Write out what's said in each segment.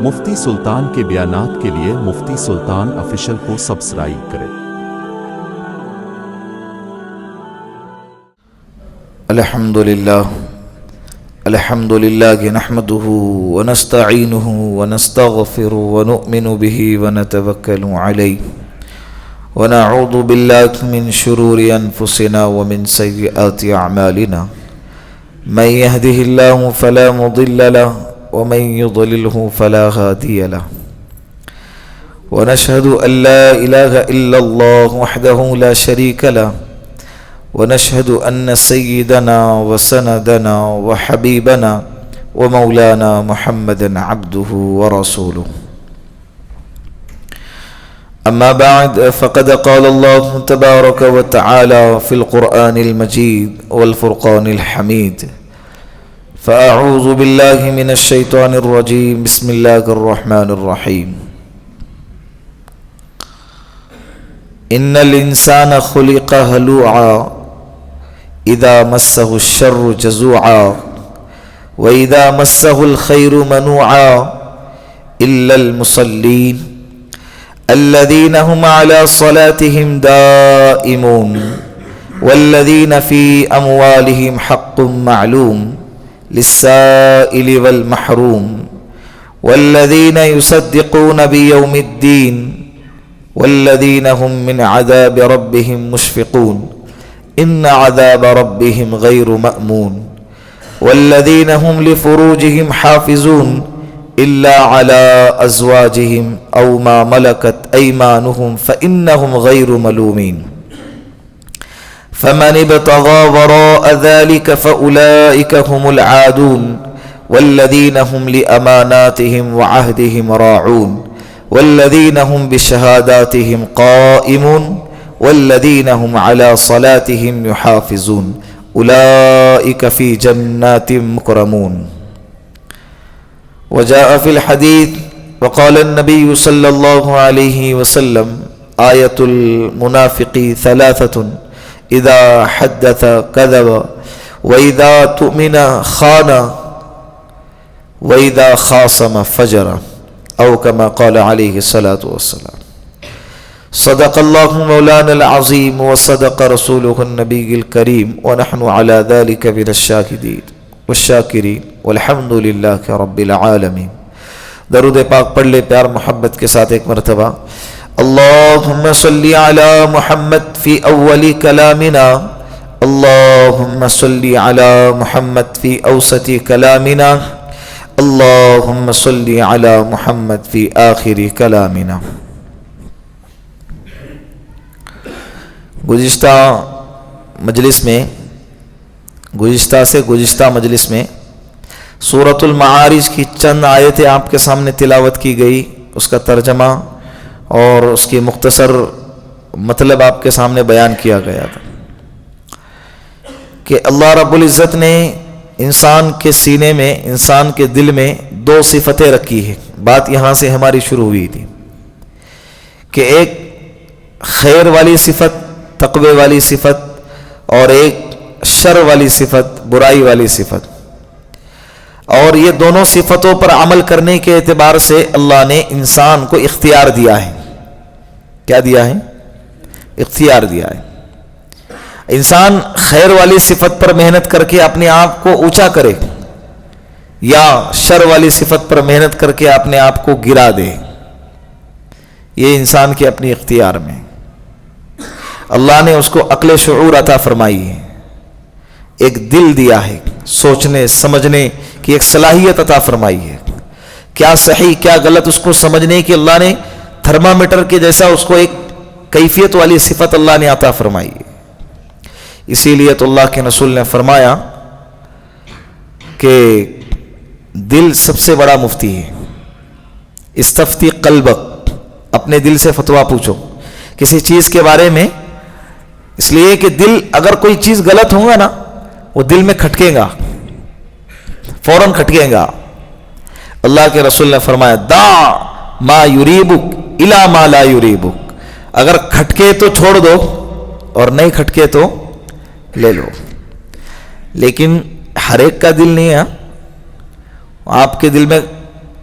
مفتی سلطان کے بیانات کے لیے مفتی سلطان آفیشل کو سبسکرائب کریں۔ الحمد لله نحمده ونستعينه ونستغفره ونؤمن به ونتوكل عليه ونعوذ بالله من شرور أنفسنا ومن سيئات أعمالنا من يهده الله فلا مضل له ومن يضلله فلا هادي له ونشهد أن لا إله إلا الله وحده لا شريك له ونشهد أن سيدنا وسندنا وحبيبنا ومولانا محمدا عبده ورسوله أما بعد فقد قال الله تبارك وتعالى في القرآن المجيد والفرقان الحميد فأعوذ بالله من الشيطان الرجيم بسم الله الرحمن الرحيم إن الإنسان خلق هلوعا إذا مسه الشر جزوعا وإذا مسه الخير منوعا إلا المصلين الذين هم على صلاتهم دائمون والذين في أموالهم حق معلوم للسائل والمحروم والذين يصدقون بيوم الدين والذين هم من عذاب ربهم مشفقون إن عذاب ربهم غير مأمون والذين هم لفروجهم حافظون إلا على أزواجهم أو ما ملكت أيمانهم فإنهم غير ملومين فمن ابتغى وراء ذلك فأولئك هم العادون والذين هم لأماناتهم وعهدهم راعون والذين هم بشهاداتهم قائمون والذين هم على صلاتهم يحافظون أولئك في جنات مكرمون وجاء في الحديث وقال النبي صلى الله عليه وسلم آية المنافق ثلاثة إذا حدث كذب وإذا تؤمن خان وإذا خاصم فجر أو كما قال عليه الصلاة والسلام صدق الله مولانا العظيم وصدق رسوله النبي الكريم ونحن على ذلك من الشاهدين والشاکرین والحمد للہ رب العالمین۔ درود پاک پڑھ لے پیار محبت کے ساتھ ایک مرتبہ۔ اللہم صلی علی محمد فی اول کلامنا اللہم صلی علی محمد فی اوسط کلامنا اللہم صلی علی محمد فی آخر کلامنا۔ گزشتہ مجلس میں سورۃ المعارج کی چند آیتیں آپ کے سامنے تلاوت کی گئی، اس کا ترجمہ اور اس کی مختصر مطلب آپ کے سامنے بیان کیا گیا تھا کہ اللہ رب العزت نے انسان کے سینے میں، انسان کے دل میں دو صفتیں رکھی ہیں۔ بات یہاں سے ہماری شروع ہوئی تھی کہ ایک خیر والی صفت، تقوی والی صفت، اور ایک شر والی صفت، برائی والی صفت، اور یہ دونوں صفتوں پر عمل کرنے کے اعتبار سے اللہ نے انسان کو اختیار دیا ہے۔ کیا دیا ہے؟ اختیار دیا ہے۔ انسان خیر والی صفت پر محنت کر کے اپنے آپ کو اونچا کرے یا شر والی صفت پر محنت کر کے اپنے آپ کو گرا دے، یہ انسان کے اپنی اختیار میں۔ اللہ نے اس کو عقل شعور عطا فرمائی ہے، ایک دل دیا ہے، سوچنے سمجھنے کی ایک صلاحیت عطا فرمائی ہے، کیا صحیح کیا غلط اس کو سمجھنے کی اللہ نے تھرمامیٹر کے جیسا اس کو ایک کیفیت والی صفت اللہ نے عطا فرمائی ہے۔ اسی لیے تو اللہ کے رسول نے فرمایا کہ دل سب سے بڑا مفتی ہے۔ استفتی قلبک، اپنے دل سے فتویٰ پوچھو کسی چیز کے بارے میں، اس لیے کہ دل اگر کوئی چیز غلط ہوگا نا وہ دل میں کھٹکے گا، فوراً کھٹکے گا۔ اللہ کے رسول نے فرمایا دا ما یریبک الا ما لا یریبک، اگر کھٹکے تو چھوڑ دو اور نہیں کھٹکے تو لے لو۔ لیکن ہر ایک کا دل نہیں ہے۔ آپ کے دل میں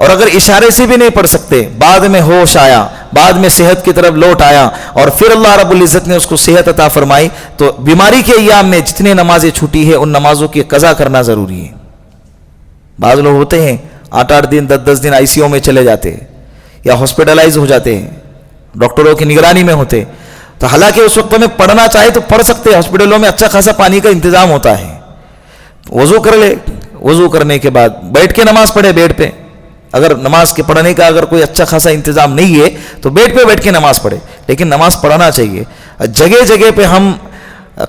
اور اگر اشارے سے بھی نہیں پڑھ سکتے، بعد میں ہوش آیا، بعد میں صحت کی طرف لوٹ آیا اور پھر اللہ رب العزت نے اس کو صحت عطا فرمائی، تو بیماری کے ایام میں جتنے نمازیں چھوٹی ہے ان نمازوں کی قضا کرنا ضروری ہے۔ بعض لوگ ہوتے ہیں 8-8 دن 10-10 دن ICU میں چلے جاتے ہیں یا ہاسپٹلائز ہو جاتے ہیں، ڈاکٹروں کی نگرانی میں ہوتے، تو حالانکہ اس وقت میں پڑھنا چاہے تو پڑھ سکتے ہیں، ہاسپٹلوں میں اچھا خاصا پانی کا انتظام ہوتا ہے، وضو کر لے، وضو کرنے کے بعد بیٹھ کے نماز پڑھے بیڈ پہ، اگر نماز کے پڑھنے کا اگر کوئی اچھا خاصا انتظام نہیں ہے تو بیڈ پہ بیٹھ کے نماز پڑھے، لیکن نماز پڑھنا چاہیے۔ جگہ جگہ پہ ہم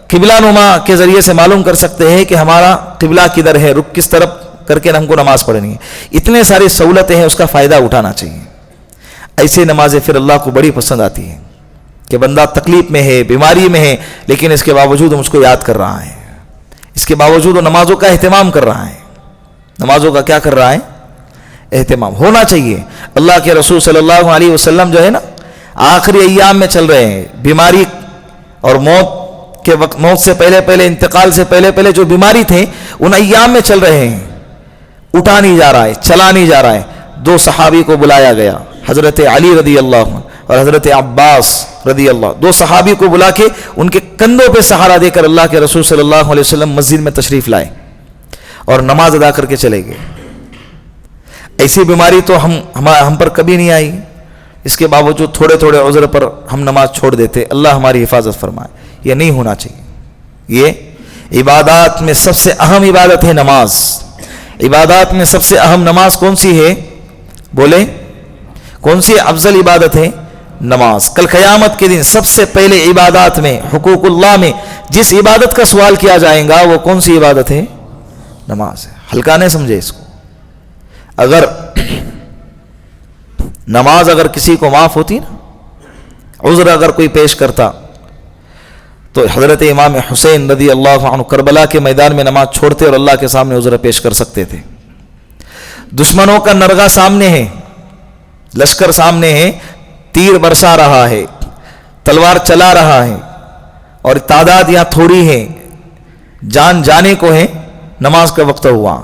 قبلہ نما کے ذریعے سے معلوم کر سکتے ہیں کہ ہمارا قبلہ کدھر ہے، رخ کس طرف کر کے ہم کو نماز پڑھنی ہے، اتنے ساری سہولتیں ہیں، اس کا فائدہ اٹھانا چاہیے۔ ایسے نمازیں پھر اللہ کو بڑی پسند آتی ہیں کہ بندہ تکلیف میں ہے، بیماری میں ہے، لیکن اس کے باوجود مجھ کو یاد کر رہا ہے، اس کے باوجود وہ نمازوں کا اہتمام کر رہا ہے، نمازوں کا کیا کر رہا ہے؟ اہتمام ہونا چاہیے۔ اللہ کے رسول صلی اللہ علیہ وسلم جو ہے نا آخری ایام میں چل رہے ہیں، بیماری اور موت کے وقت، موت سے پہلے پہلے، انتقال سے پہلے پہلے جو بیماری تھے ان ایام میں چل رہے ہیں، اٹھا نہیں جا رہا ہے، چلا نہیں جا رہا ہے۔ 2 صحابی کو بلایا گیا، حضرت علی رضی اللہ عنہ اور حضرت عباس رضی اللہ، 2 صحابی کو بلا کے ان کے کندھوں پہ سہارا دے کر اللہ کے رسول صلی اللہ علیہ وسلم مسجد میں تشریف لائے اور نماز ادا کر کے چلے گئے۔ ایسی بیماری تو ہم پر کبھی نہیں آئی، اس کے باوجود تھوڑے تھوڑے عذر پر ہم نماز چھوڑ دیتے، اللہ ہماری حفاظت فرمائے۔ یہ نہیں ہونا چاہیے۔ یہ عبادات میں سب سے اہم عبادت ہے نماز۔ عبادات میں سب سے اہم نماز کون سی ہے؟ بولے کون سی افضل عبادت ہے؟ نماز۔ کل قیامت کے دن سب سے پہلے عبادات میں، حقوق اللہ میں جس عبادت کا سوال کیا جائے گا وہ کون سی عبادت ہے؟ نماز ہے۔ ہلکا نہیں سمجھے اس کو۔ اگر نماز اگر کسی کو معاف ہوتی نا، عذر اگر کوئی پیش کرتا، تو حضرت امام حسین رضی اللہ عنہ کربلا کے میدان میں نماز چھوڑتے اور اللہ کے سامنے عذر پیش کر سکتے تھے۔ دشمنوں کا نرغہ سامنے ہے، لشکر سامنے ہے، تیر برسا رہا ہے، تلوار چلا رہا ہے اور تعداد یہاں تھوڑی ہے، جان جانے کو ہے، نماز کا وقت ہوا،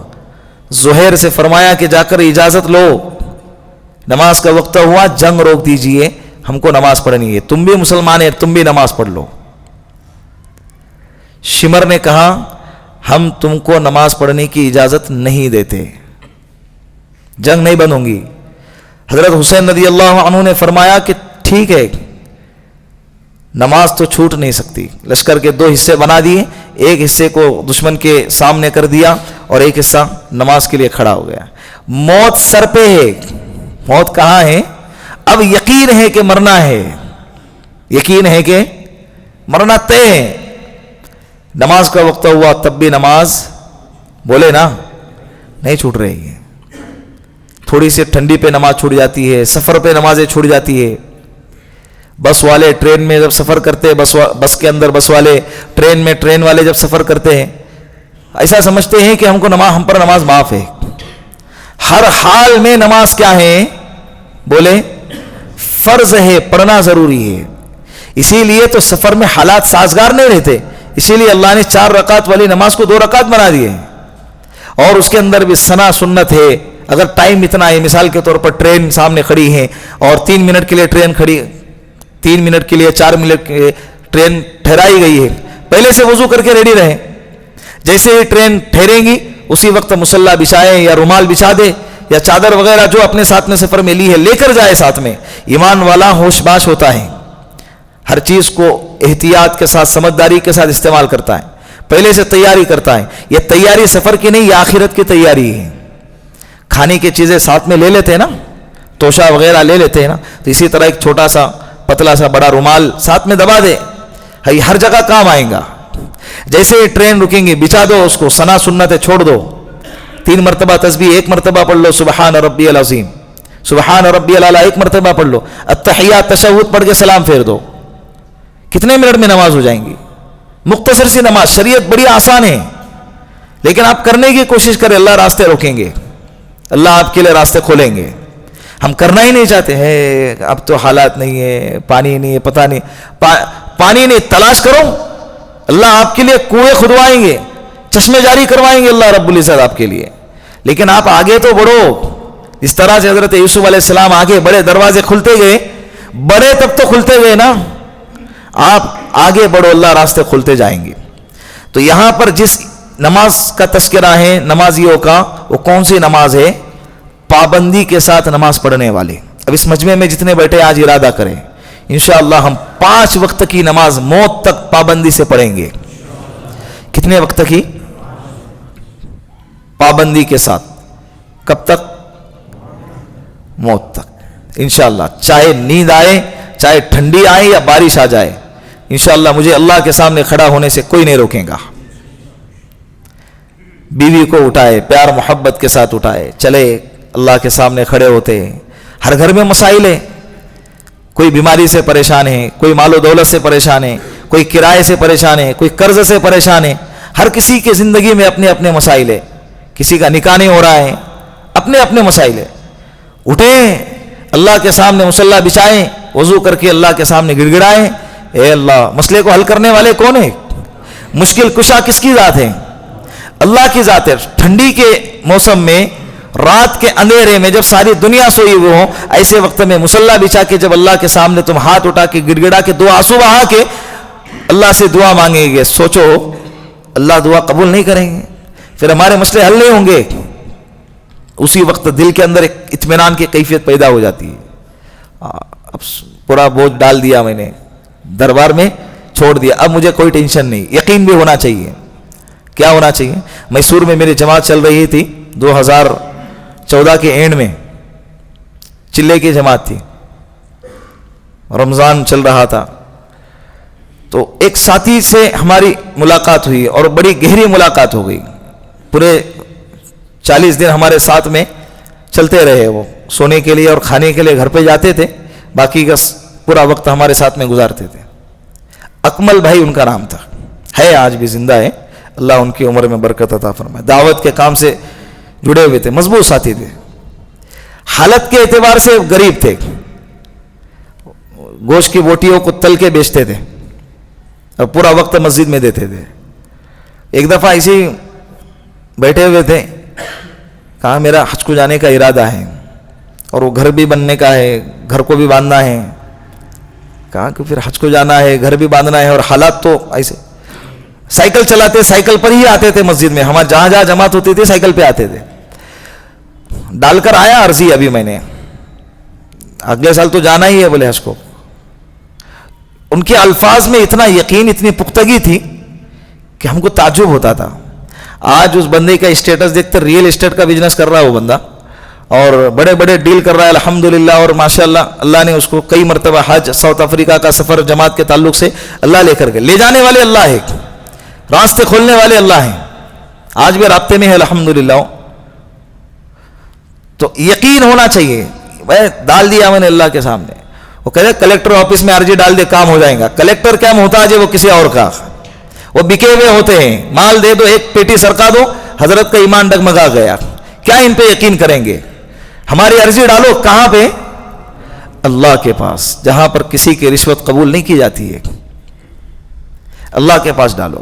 زہیر سے فرمایا کہ جا کر اجازت لو، نماز کا وقت ہوا، جنگ روک دیجئے، ہم کو نماز پڑھنی ہے، تم بھی مسلمان ہیں، تم بھی نماز پڑھ لو۔ شمر نے کہا ہم تم کو نماز پڑھنے کی اجازت نہیں دیتے، جنگ نہیں بند ہوں گی۔ حضرت حسین رضی اللہ عنہ نے فرمایا کہ ٹھیک ہے، نماز تو چھوٹ نہیں سکتی۔ لشکر کے 2 حصے بنا دیے، ایک حصے کو دشمن کے سامنے کر دیا اور ایک حصہ نماز کے لیے کھڑا ہو گیا۔ موت سر پہ ہے، موت کہاں ہے؟ اب یقین ہے کہ مرنا ہے، یقین ہے کہ مرنا طے ہے۔ نماز کا وقت ہوا تب بھی نماز بولے نا نہیں چھوٹ رہی ہے۔ تھوڑی سی ٹھنڈی پہ نماز چھوٹ جاتی ہے، سفر پہ نمازیں چھوٹ جاتی ہے۔ بس والے ٹرین میں جب سفر کرتے، بس کے اندر بس والے، ٹرین میں ٹرین والے جب سفر کرتے ہیں، ایسا سمجھتے ہیں کہ ہم پر نماز معاف ہے۔ ہر حال میں نماز کیا ہے؟ بولے فرض ہے، پڑھنا ضروری ہے۔ اسی لیے تو سفر میں حالات سازگار نہیں رہتے، اسی لیے اللہ نے 4 رکعت والی نماز کو 2 رکعت بنا دیے، اور اس کے اندر بھی ثنا سنت ہے۔ اگر ٹائم اتنا ہے، مثال کے طور پر ٹرین سامنے کھڑی ہے اور 3 منٹ کے لیے ٹرین کھڑی، 3 منٹ کے لیے 4 منٹ ٹرین ٹھہرائی گئی ہے، پہلے سے وضو کر کے ریڈی رہیں۔ جیسے ہی ٹرین ٹھہریں گی اسی وقت مصلی بچھائے یا رومال بچھا دے یا چادر وغیرہ جو اپنے ساتھ میں سفر میں لی ہے لے کر جائے ساتھ میں۔ ایمان والا ہوش باش ہوتا ہے، ہر چیز کو احتیاط کے ساتھ، سمجھداری کے ساتھ استعمال کرتا ہے، پہلے سے تیاری کرتا ہے۔ یہ تیاری سفر کی نہیں، یہ آخرت کی تیاری ہے۔ کھانے کی چیزیں ساتھ میں لے لیتے ہیں نا، توشہ وغیرہ لے لیتے ہیں نا، تو اسی طرح ایک چھوٹا سا پتلا سا بڑا رومال ساتھ میں دبا دے، ہر جگہ کام آئے گا۔ جیسے ہی ٹرین رکیں گی بچھا دو اس کو، ثنا سنتیں چھوڑ دو، 3 مرتبہ تسبیح 1 مرتبہ پڑھ لو، سبحان ربی العظیم، سبحان ربی الاعلی 1 مرتبہ پڑھ لو، التحیات تشہد پڑھ کے سلام پھیر دو، کتنے منٹ میں نماز ہو جائیں گی؟ مختصر سی نماز۔ شریعت بڑی آسان ہے، لیکن آپ کرنے کی کوشش کریں، اللہ راستے روکیں گے، اللہ آپ کے لیے راستے کھولیں گے۔ ہم کرنا ہی نہیں چاہتے ہیں، اب تو حالات نہیں ہے، پانی نہیں ہے، پتہ نہیں، پانی نہیں، تلاش کرو، اللہ آپ کے لیے کنویں کھدوائیں گے، چشمے جاری کروائیں گے اللہ رب العزت آپ کے لیے، لیکن آپ آگے تو بڑھو، اس طرح سے حضرت یوسف علیہ السلام آگے بڑے، دروازے کھلتے گئے، بڑے تب تو کھلتے گئے نا، آپ آگے بڑھو اللہ راستے کھلتے جائیں گے۔ تو یہاں پر جس نماز کا تذکرہ ہے نمازیوں کا، وہ کون سی نماز ہے؟ پابندی کے ساتھ نماز پڑھنے والے۔ اب اس مجمع میں جتنے بیٹھے آج ارادہ کریں انشاءاللہ ہم 5 وقت کی نماز موت تک پابندی سے پڑھیں گے۔ کتنے وقت کی؟ پابندی کے ساتھ۔ کب تک؟ موت تک انشاءاللہ، چاہے نیند آئے، چاہے ٹھنڈی آئے یا بارش آ جائے، انشاءاللہ مجھے اللہ کے سامنے کھڑا ہونے سے کوئی نہیں روکے گا۔ بیوی کو اٹھائے، پیار محبت کے ساتھ اٹھائے، چلے اللہ کے سامنے کھڑے ہوتے۔ ہر گھر میں مسائل ہے، کوئی بیماری سے پریشان ہے، کوئی مال و دولت سے پریشان ہے، کوئی کرائے سے پریشان ہے، کوئی قرض سے پریشان ہے۔ ہر کسی کے زندگی میں اپنے اپنے مسائل ہے، کسی کا نکاح نہیں ہو رہا ہے، اپنے اپنے مسائل ہے۔ اٹھیں، اللہ کے سامنے مصلی بچھائیں، وضو کر کے اللہ کے سامنے گڑ گڑائیں، اے اللہ، مسئلے کو حل کرنے والے کون ہیں؟ مشکل کشا کس کی ذات ہے؟ اللہ کی ذات ہے۔ ٹھنڈی کے موسم میں، رات کے اندھیرے میں، جب ساری دنیا سوئی ہوئی ہو، ایسے وقت میں مصلی بچھا کے جب اللہ کے سامنے تم ہاتھ اٹھا کے گڑ گڑا کے دو آنسو بہا کے اللہ سے دعا مانگیں گے، سوچو اللہ دعا قبول نہیں کریں گے، پھر ہمارے مسئلے حل نہیں ہوں گے۔ اسی وقت دل کے اندر ایک اطمینان کی کیفیت پیدا ہو جاتی ہے۔ اب پورا بوجھ ڈال دیا میں نے، دربار میں چھوڑ دیا، اب مجھے کوئی ٹینشن نہیں۔ یقین بھی ہونا چاہیے۔ کیا ہونا چاہیے؟ میسور میں میری جماعت چل رہی تھی 2014 کے اینڈ میں، چلے کی جماعت تھی، رمضان چل رہا تھا، تو ایک ساتھی سے ہماری ملاقات ہوئی اور بڑی گہری ملاقات ہو گئی۔ پورے 40 دن ہمارے ساتھ میں چلتے رہے، وہ سونے کے لیے اور کھانے کے لیے گھر پہ جاتے تھے، باقی کا پورا وقت ہمارے ساتھ میں گزارتے تھے۔ اکمل بھائی ان کا نام تھا، ہے آج بھی زندہ ہے، اللہ ان کی عمر میں برکت عطا فرمائے۔ دعوت کے کام سے جڑے ہوئے تھے، مضبوط ساتھی تھے۔ حالت کے اعتبار سے غریب تھے، گوشت کی بوٹیوں کو تل کے بیچتے تھے اور پورا وقت مسجد میں دیتے تھے۔ ایک دفعہ ایسے ہی بیٹھے ہوئے تھے، کہا میرا حج کو جانے کا ارادہ ہے اور وہ گھر بھی بننے کا ہے، گھر کو بھی باندھنا ہے۔ کہا کہ پھر حج کو جانا ہے، گھر بھی باندھنا ہے، اور حالات تو ایسے، سائیکل چلاتے، سائیکل پر ہی آتے تھے مسجد میں، ہمارے جہاں جہاں جماعت ہوتی تھی سائیکل پہ آتے تھے۔ ڈال کر آیا عرضی، ابھی میں نے اگلے سال تو جانا ہی ہے بولے حج کو۔ ان کے الفاظ میں اتنا یقین، اتنی پختگی تھی کہ ہم کو تعجب ہوتا تھا۔ آج اس بندے کا اسٹیٹس دیکھتے، ریئل اسٹیٹ کا بزنس کر رہا ہے وہ بندہ، اور بڑے بڑے ڈیل کر رہا ہے الحمدللہ، اور ماشاءاللہ اللہ نے اس کو کئی مرتبہ حج، ساؤتھ افریقہ کا سفر جماعت کے تعلق سے اللہ لے کر کے، لے جانے والے اللہ ہے، راستے کھولنے والے اللہ ہیں، آج بھی رابطے میں ہے الحمدللہ۔ تو یقین ہونا چاہیے۔ بھائی ڈال دیا میں نے اللہ کے سامنے، وہ کہتے کلیکٹر آفس میں عرضی ڈال دے کام ہو جائے گا۔ کلیکٹر کیا محتاج ہے وہ کسی اور کا، وہ بکے ہوئے ہوتے ہیں، مال دے دو، ایک پیٹی سرکا دو، حضرت کا ایمان ڈگمگا گیا۔ کیا ان پہ یقین کریں گے؟ ہماری عرضی ڈالو کہاں پہ؟ اللہ کے پاس، جہاں پر کسی کی رشوت قبول نہیں کی جاتی ہے، اللہ کے پاس ڈالو۔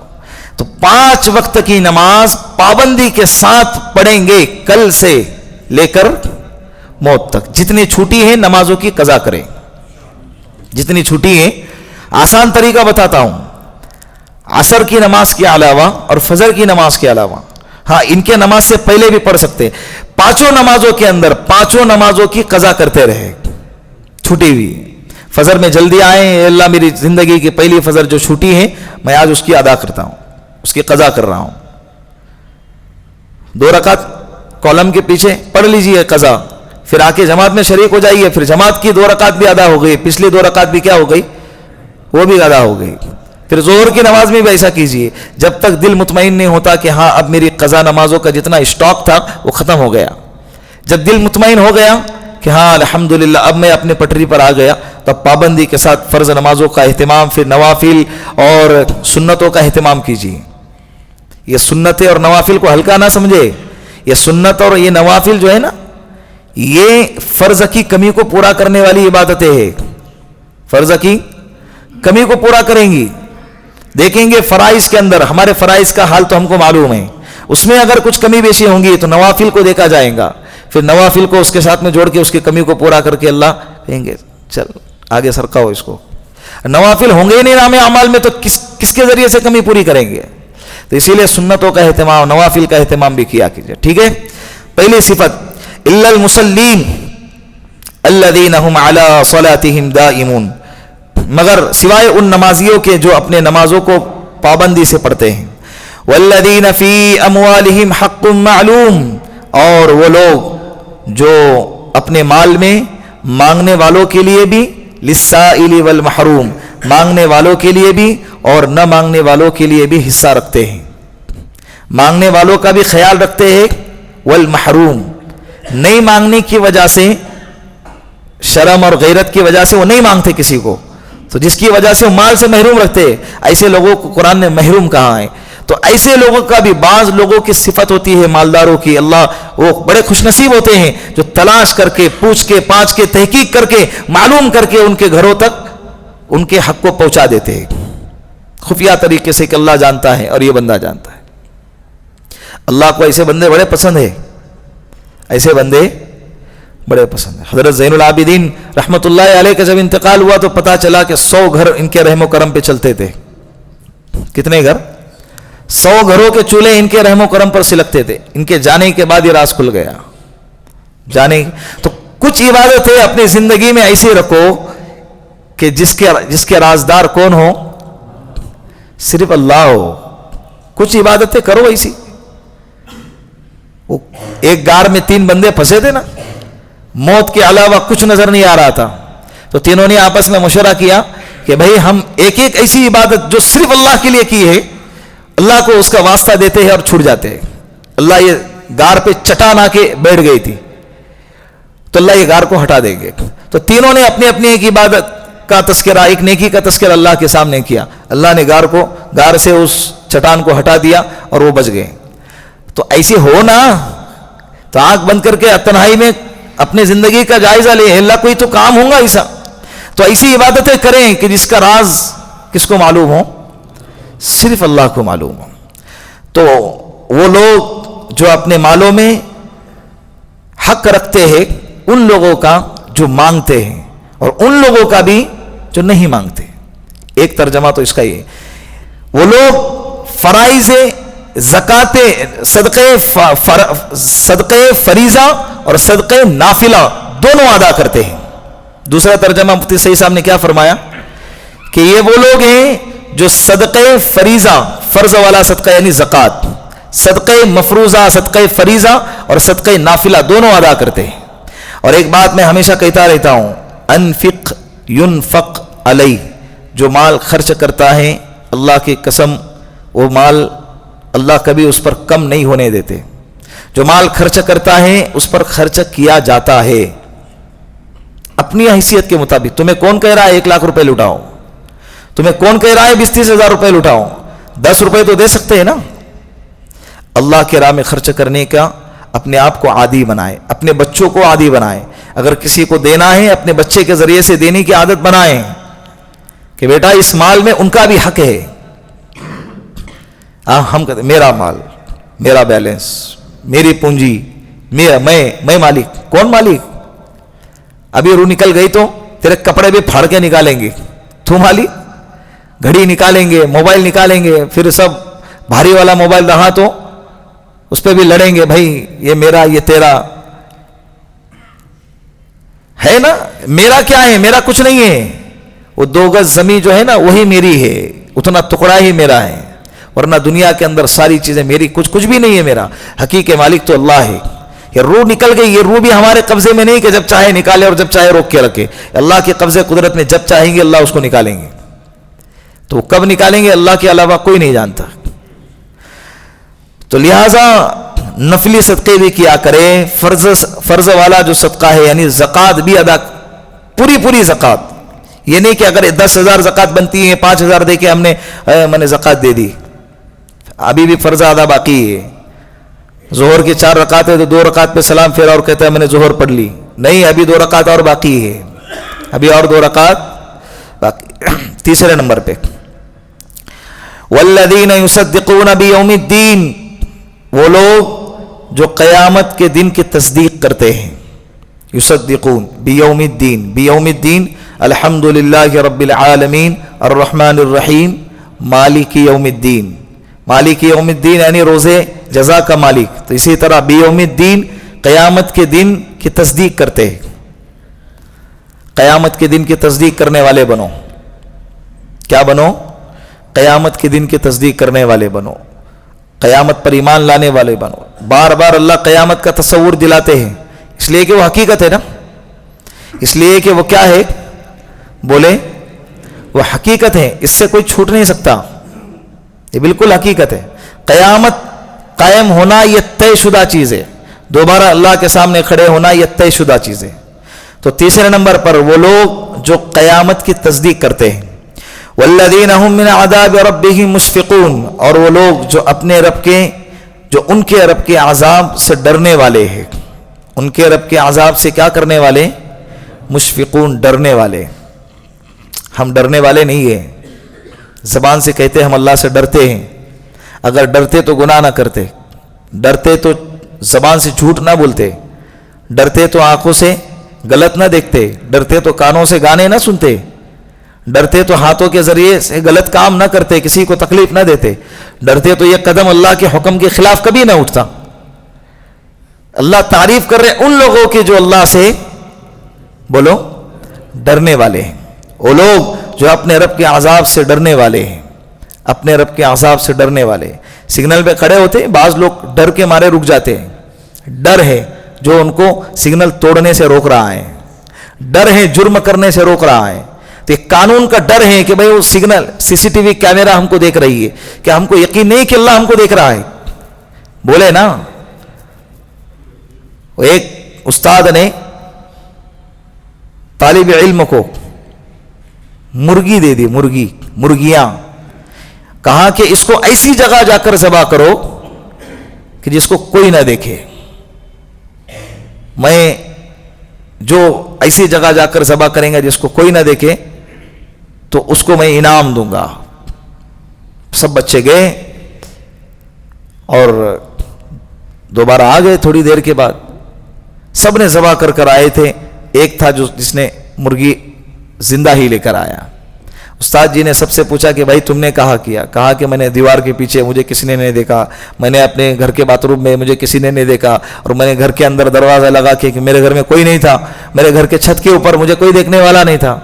تو 5 وقت کی نماز پابندی کے ساتھ پڑھیں گے، کل سے لے کر موت تک۔ جتنی چھوٹی ہیں نمازوں کی قضا کریں، جتنی چھوٹی ہیں۔ آسان طریقہ بتاتا ہوں، عصر کی نماز کے علاوہ اور فجر کی نماز کے علاوہ، ہاں ان کے نماز سے پہلے بھی پڑھ سکتے، 5 نمازوں کے اندر 5 نمازوں کی قضا کرتے رہے، چھوٹی ہوئی۔ فجر میں جلدی آئیں، اے اللہ میری زندگی کی پہلی فجر جو چھوٹی ہے میں آج اس کی ادا کرتا ہوں، اس کی قضا کر رہا ہوں۔ 2 رکعت کالم کے پیچھے پڑھ لیجئے قضا، پھر آ کے جماعت میں شریک ہو جائیے، پھر جماعت کی 2 رکعت بھی ادا ہو گئی، پچھلی 2 رکعت بھی کیا ہو گئی؟ وہ بھی ادا ہو گئی۔ پھر ظہر کی نماز میں بھی ایسا کیجئے، جب تک دل مطمئن نہیں ہوتا کہ ہاں اب میری قضا نمازوں کا جتنا اسٹاک تھا وہ ختم ہو گیا، جب دل مطمئن ہو گیا کہ ہاں الحمدللہ اب میں اپنے پٹری پر آ گیا، تب پابندی کے ساتھ فرض نمازوں کا اہتمام، پھر نوافل اور سنتوں کا اہتمام کیجیے۔ یہ سنتیں اور نوافل کو ہلکا نہ سمجھے، یہ سنت اور یہ نوافل جو ہے نا، یہ فرض کی کمی کو پورا کرنے والی عبادتیں ہیں، فرض کی کمی کو پورا کریں گی۔ دیکھیں گے فرائض کے اندر، ہمارے فرائض کا حال تو ہم کو معلوم ہے، اس میں اگر کچھ کمی بیشی ہوں گی تو نوافل کو دیکھا جائے گا، پھر نوافل کو اس کے ساتھ میں جوڑ کے اس کی کمی کو پورا کر کے اللہ کہیں گے چل آگے سرکاؤ اس کو. نوافل ہوں گے ہی نہیں نام اعمال میں تو کس کے ذریعے سے کمی پوری کریں گے؟ تو اسی لیے سنتوں کا اہتمام، نوافل کا اہتمام بھی کیا کیجیے. ٹھیک ہے. پہلی صفت الا المصلین الذین هم علی صلاتهم دائمون، مگر سوائے ان نمازیوں کے جو اپنے نمازوں کو پابندی سے پڑھتے ہیں. والذین فی اموالہم حق معلوم، اور وہ لوگ جو اپنے مال میں مانگنے والوں کے لیے بھی، للسائل والمحروم، مانگنے والوں کے لیے بھی اور نہ مانگنے والوں کے لیے بھی حصہ رکھتے ہیں. مانگنے والوں کا بھی خیال رکھتے ہیں، والمحروم، نہیں مانگنے کی وجہ سے، شرم اور غیرت کی وجہ سے وہ نہیں مانگتے کسی کو، تو جس کی وجہ سے وہ مال سے محروم رکھتے ہیں، ایسے لوگوں کو قرآن نے محروم کہا ہے. تو ایسے لوگوں کا بھی بعض لوگوں کی صفت ہوتی ہے مالداروں کی، اللہ وہ بڑے خوش نصیب ہوتے ہیں جو تلاش کر کے، پوچھ کے، پانچ کے، تحقیق کر کے، معلوم کر کے ان کے گھروں تک ان کے حق کو پہنچا دیتے ہیں خفیہ طریقے سے کہ اللہ جانتا ہے اور یہ بندہ جانتا ہے. اللہ کو ایسے بندے بڑے پسند ہے، ایسے بندے بڑے پسند ہیں. حضرت زین العابدین رحمت اللہ علیہ کا جب انتقال ہوا تو پتا چلا کہ 100 گھر ان کے رحم و کرم پہ چلتے تھے. کتنے گھر؟ 100 گھروں کے چولہے ان کے رحم و کرم پر سلکتے تھے. ان کے جانے کے بعد یہ راز کھل گیا. جانے تو کچھ عبادتیں اپنی زندگی میں ایسے رکھو کہ جس کے رازدار کون ہو؟ صرف اللہ ہو. کچھ عبادتیں کرو ایسی. وہ ایک گار میں 3 بندے پھنسے تھے نا، موت کے علاوہ کچھ نظر نہیں آ رہا تھا، تو تینوں نے آپس میں مشورہ کیا کہ بھائی ہم ایک ایسی عبادت جو صرف اللہ کے لیے کی ہے، اللہ کو اس کا واسطہ دیتے ہیں اور چھوٹ جاتے ہیں. اللہ یہ گار پہ چٹان آ کے بیٹھ گئی تھی تو اللہ یہ گار کو ہٹا دیں گے. تو تینوں نے اپنی اپنی ایک عبادت کا تذکرہ، ایک نیکی کا تذکرہ اللہ کے سامنے کیا. اللہ نے گار سے اس چٹان کو ہٹا دیا اور وہ بچ گئے. تو ایسے ہو نا، تو آنکھ بند کر کے تنہائی میں اپنے زندگی کا جائزہ لے. اللہ کوئی تو کام ہوگا ایسا، تو ایسی عبادتیں کریں کہ جس کا راز کس کو معلوم ہو؟ صرف اللہ کو معلوم ہو. تو وہ لوگ جو اپنے مالوں میں حق رکھتے ہیں، ان لوگوں کا جو مانگتے ہیں اور ان لوگوں کا بھی جو نہیں مانگتے. ایک ترجمہ تو اس کا یہ، وہ لوگ فرائض زکوٰۃ، صدقے فریضہ اور صدقے نافلہ دونوں ادا کرتے ہیں. دوسرا ترجمہ مفتی صحیح صاحب نے کیا فرمایا کہ یہ وہ لوگ ہیں جو صدقے فریضہ، فرض والا صدقہ یعنی زکوٰۃ، صدقے مفروضہ، صدقے فریضہ اور صدقے نافلہ دونوں ادا کرتے ہیں. اور ایک بات میں ہمیشہ کہتا رہتا ہوں، انفق ينفق علیہ، جو مال خرچ کرتا ہے اللہ کی قسم وہ مال اللہ کبھی اس پر کم نہیں ہونے دیتے. جو مال خرچ کرتا ہے اس پر خرچ کیا جاتا ہے اپنی حیثیت کے مطابق. تمہیں کون کہہ رہا ہے 1 لاکھ روپے لٹاؤ؟ تمہیں کون کہہ رہا ہے 20-30 ہزار روپے لٹاؤ؟ 10 روپے تو دے سکتے ہیں نا. اللہ کے راہ میں خرچ کرنے کا اپنے آپ کو عادی بنائے، اپنے بچوں کو عادی بنائے. اگر کسی کو دینا ہے اپنے بچے کے ذریعے سے دینے کی عادت بنائیں کہ بیٹا اس مال میں ان کا بھی حق ہے. ہم کہتے ہیں میرا مال، میرا بیلنس، میری پونجی، میں مالک. کون مالک؟ ابھی روح نکل گئی تو تیرے کپڑے بھی پھاڑ کے نکالیں گے. تو مالک؟ گھڑی نکالیں گے، موبائل نکالیں گے، پھر سب بھاری والا موبائل رہا تو اس پہ بھی لڑیں گے، بھائی یہ میرا، یہ تیرا ہے نا. میرا کیا ہے؟ میرا کچھ نہیں ہے. وہ 2 گز زمین جو ہے نا وہی میری ہے، اتنا ٹکڑا ہی میرا ہے، ورنہ دنیا کے اندر ساری چیزیں میری، کچھ بھی نہیں ہے میرا. حقیقی مالک تو اللہ ہے. یہ روح نکل گئی، یہ روح بھی ہمارے قبضے میں نہیں کہ جب چاہے نکالے اور جب چاہے روک کے رکھے. اللہ کے قبضے قدرت میں جب چاہیں گے اللہ اس کو نکالیں گے. تو کب نکالیں گے اللہ کے علاوہ کوئی نہیں جانتا. تو لہٰذا نفلی صدقے بھی کیا کریں. فرض والا جو صدقہ ہے یعنی زکوٰۃ بھی ادا، پوری زکوٰۃ. یہ نہیں کہ اگر 10,000 زکوٰۃ بنتی ہے 5,000 دے کے میں نے زکوٰۃ دے دی، ابھی بھی فرض ادا باقی ہے. ظہر کی 4 رکعت ہے تو 2 رکعت پہ سلام پھیرا اور کہتا ہے میں نے ظہر پڑھ لی. نہیں، ابھی 2 رکعت اور باقی ہے، ابھی اور 2 رکعت باقی. تیسرے نمبر پہ والذین یصدقون بیوم الدین، وہ لوگ جو قیامت کے دن کی تصدیق کرتے ہیں. یصدقون بیوم الدین، بیوم الدین الحمدللہ رب العالمین الرحمن الرحیم مالک یوم الدین. مالک یوم الدین یعنی روزے جزا کا مالک. تو اسی طرح بیوم الدین قیامت کے دن کی تصدیق کرتے ہیں. قیامت کے دن کی تصدیق کرنے والے بنو. کیا بنو؟ قیامت کے دن کی تصدیق کرنے والے بنو، قیامت پر ایمان لانے والے بنو. بار بار اللہ قیامت کا تصور دلاتے ہیں، اس لیے کہ وہ حقیقت ہے نا، اس لیے کہ وہ کیا ہے؟ بولے وہ حقیقت ہے، اس سے کوئی چھوٹ نہیں سکتا، یہ بالکل حقیقت ہے. قیامت قائم ہونا یہ طے شدہ چیز ہے، دوبارہ اللہ کے سامنے کھڑے ہونا یہ طے شدہ چیز ہے. تو تیسرے نمبر پر وہ لوگ جو قیامت کی تصدیق کرتے ہیں. والذین هم من عذاب ربهم مشفقون، اور وہ لوگ جو اپنے رب کے، جو ان کے رب کے عذاب سے ڈرنے والے ہیں. ان کے رب کے عذاب سے کیا کرنے والے؟ مشفقون، ڈرنے والے. ہم ڈرنے والے نہیں ہیں، زبان سے کہتے ہم اللہ سے ڈرتے ہیں. اگر ڈرتے تو گناہ نہ کرتے، ڈرتے تو زبان سے جھوٹ نہ بولتے، ڈرتے تو آنکھوں سے غلط نہ دیکھتے، ڈرتے تو کانوں سے گانے نہ سنتے، ڈرتے تو ہاتھوں کے ذریعے سے غلط کام نہ کرتے، کسی کو تکلیف نہ دیتے، ڈرتے تو یہ قدم اللہ کے حکم کے خلاف کبھی نہ اٹھتا. اللہ تعریف کر رہے ان لوگوں کے جو اللہ سے بولو ڈرنے والے ہیں. وہ لوگ جو اپنے رب کے عذاب سے ڈرنے والے ہیں، اپنے رب کے عذاب سے ڈرنے والے. سگنل پہ کھڑے ہوتے ہیں، بعض لوگ ڈر کے مارے رک جاتے ہیں. ڈر ہے جو ان کو سگنل توڑنے سے روک رہا ہے، ڈر ہے جرم کرنے سے روک رہا ہے. تو ایک قانون کا ڈر ہے کہ بھئی وہ سگنل CCTV کیمرہ ہم کو دیکھ رہی ہے، کہ ہم کو یقین نہیں کہ اللہ ہم کو دیکھ رہا ہے. بولے نا، وہ ایک استاد نے طالب علم کو مرغی دے دی، مرغیاں، کہا کہ اس کو ایسی جگہ جا کر ذبح کرو کہ جس کو کوئی نہ دیکھے. میں جو ایسی جگہ جا کر ذبح کریں گا جس کو کوئی نہ دیکھے تو اس کو میں انعام دوں گا. سب بچے گئے اور دوبارہ آ گئے تھوڑی دیر کے بعد. سب نے ذبح کر کر آئے تھے، ایک تھا جس نے مرغی زندہ ہی لے کر آیا. استاد جی نے سب سے پوچھا کہ بھائی تم نے کہا کیا؟ کہا کہ میں نے دیوار کے پیچھے، مجھے کسی نے نہیں دیکھا، میں نے اپنے گھر کے باتھ روم میں، مجھے کسی نے نہیں دیکھا، اور میں نے گھر کے اندر دروازہ لگا کے کہ میرے گھر میں کوئی نہیں تھا، میرے گھر کے چھت کے اوپر مجھے کوئی دیکھنے والا نہیں تھا،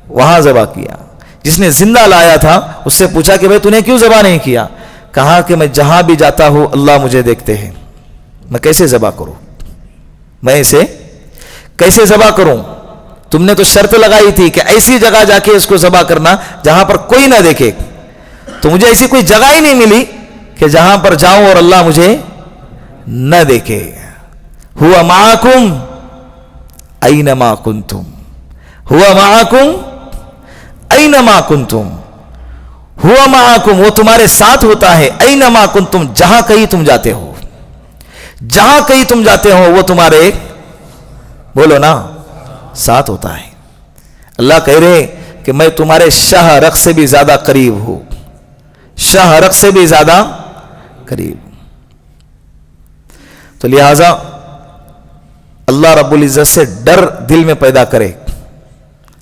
وہاں ذبح کیا. جس نے زندہ لایا تھا اس سے پوچھا کہ بھائی تو نے کیوں ذبح نہیں کیا؟ کہا کہ میں جہاں بھی جاتا ہوں اللہ مجھے دیکھتے ہیں، میں کیسے ذبح کروں، میں اسے کیسے ذبح کروں؟ تم نے تو شرط لگائی تھی کہ ایسی جگہ جا کے اس کو ذبح کرنا جہاں پر کوئی نہ دیکھے. تو مجھے ایسی کوئی جگہ ہی نہیں ملی کہ جہاں پر جاؤں اور اللہ مجھے نہ دیکھے. ہوا معاکم اینما کنتم، ہوا معاکم اینما کنتم، ہوا معاکم وہ تمہارے ساتھ ہوتا ہے، اینما کنتم جہاں کہیں تم جاتے ہو، جہاں کہیں تم جاتے ہو وہ تمہارے بولو نا ساتھ ہوتا ہے. اللہ کہہ رہے کہ میں تمہارے شاہ رخ سے بھی زیادہ قریب ہوں، شاہ رخ سے بھی زیادہ قریب. تو لہذا اللہ رب العزت سے ڈر دل میں پیدا کرے.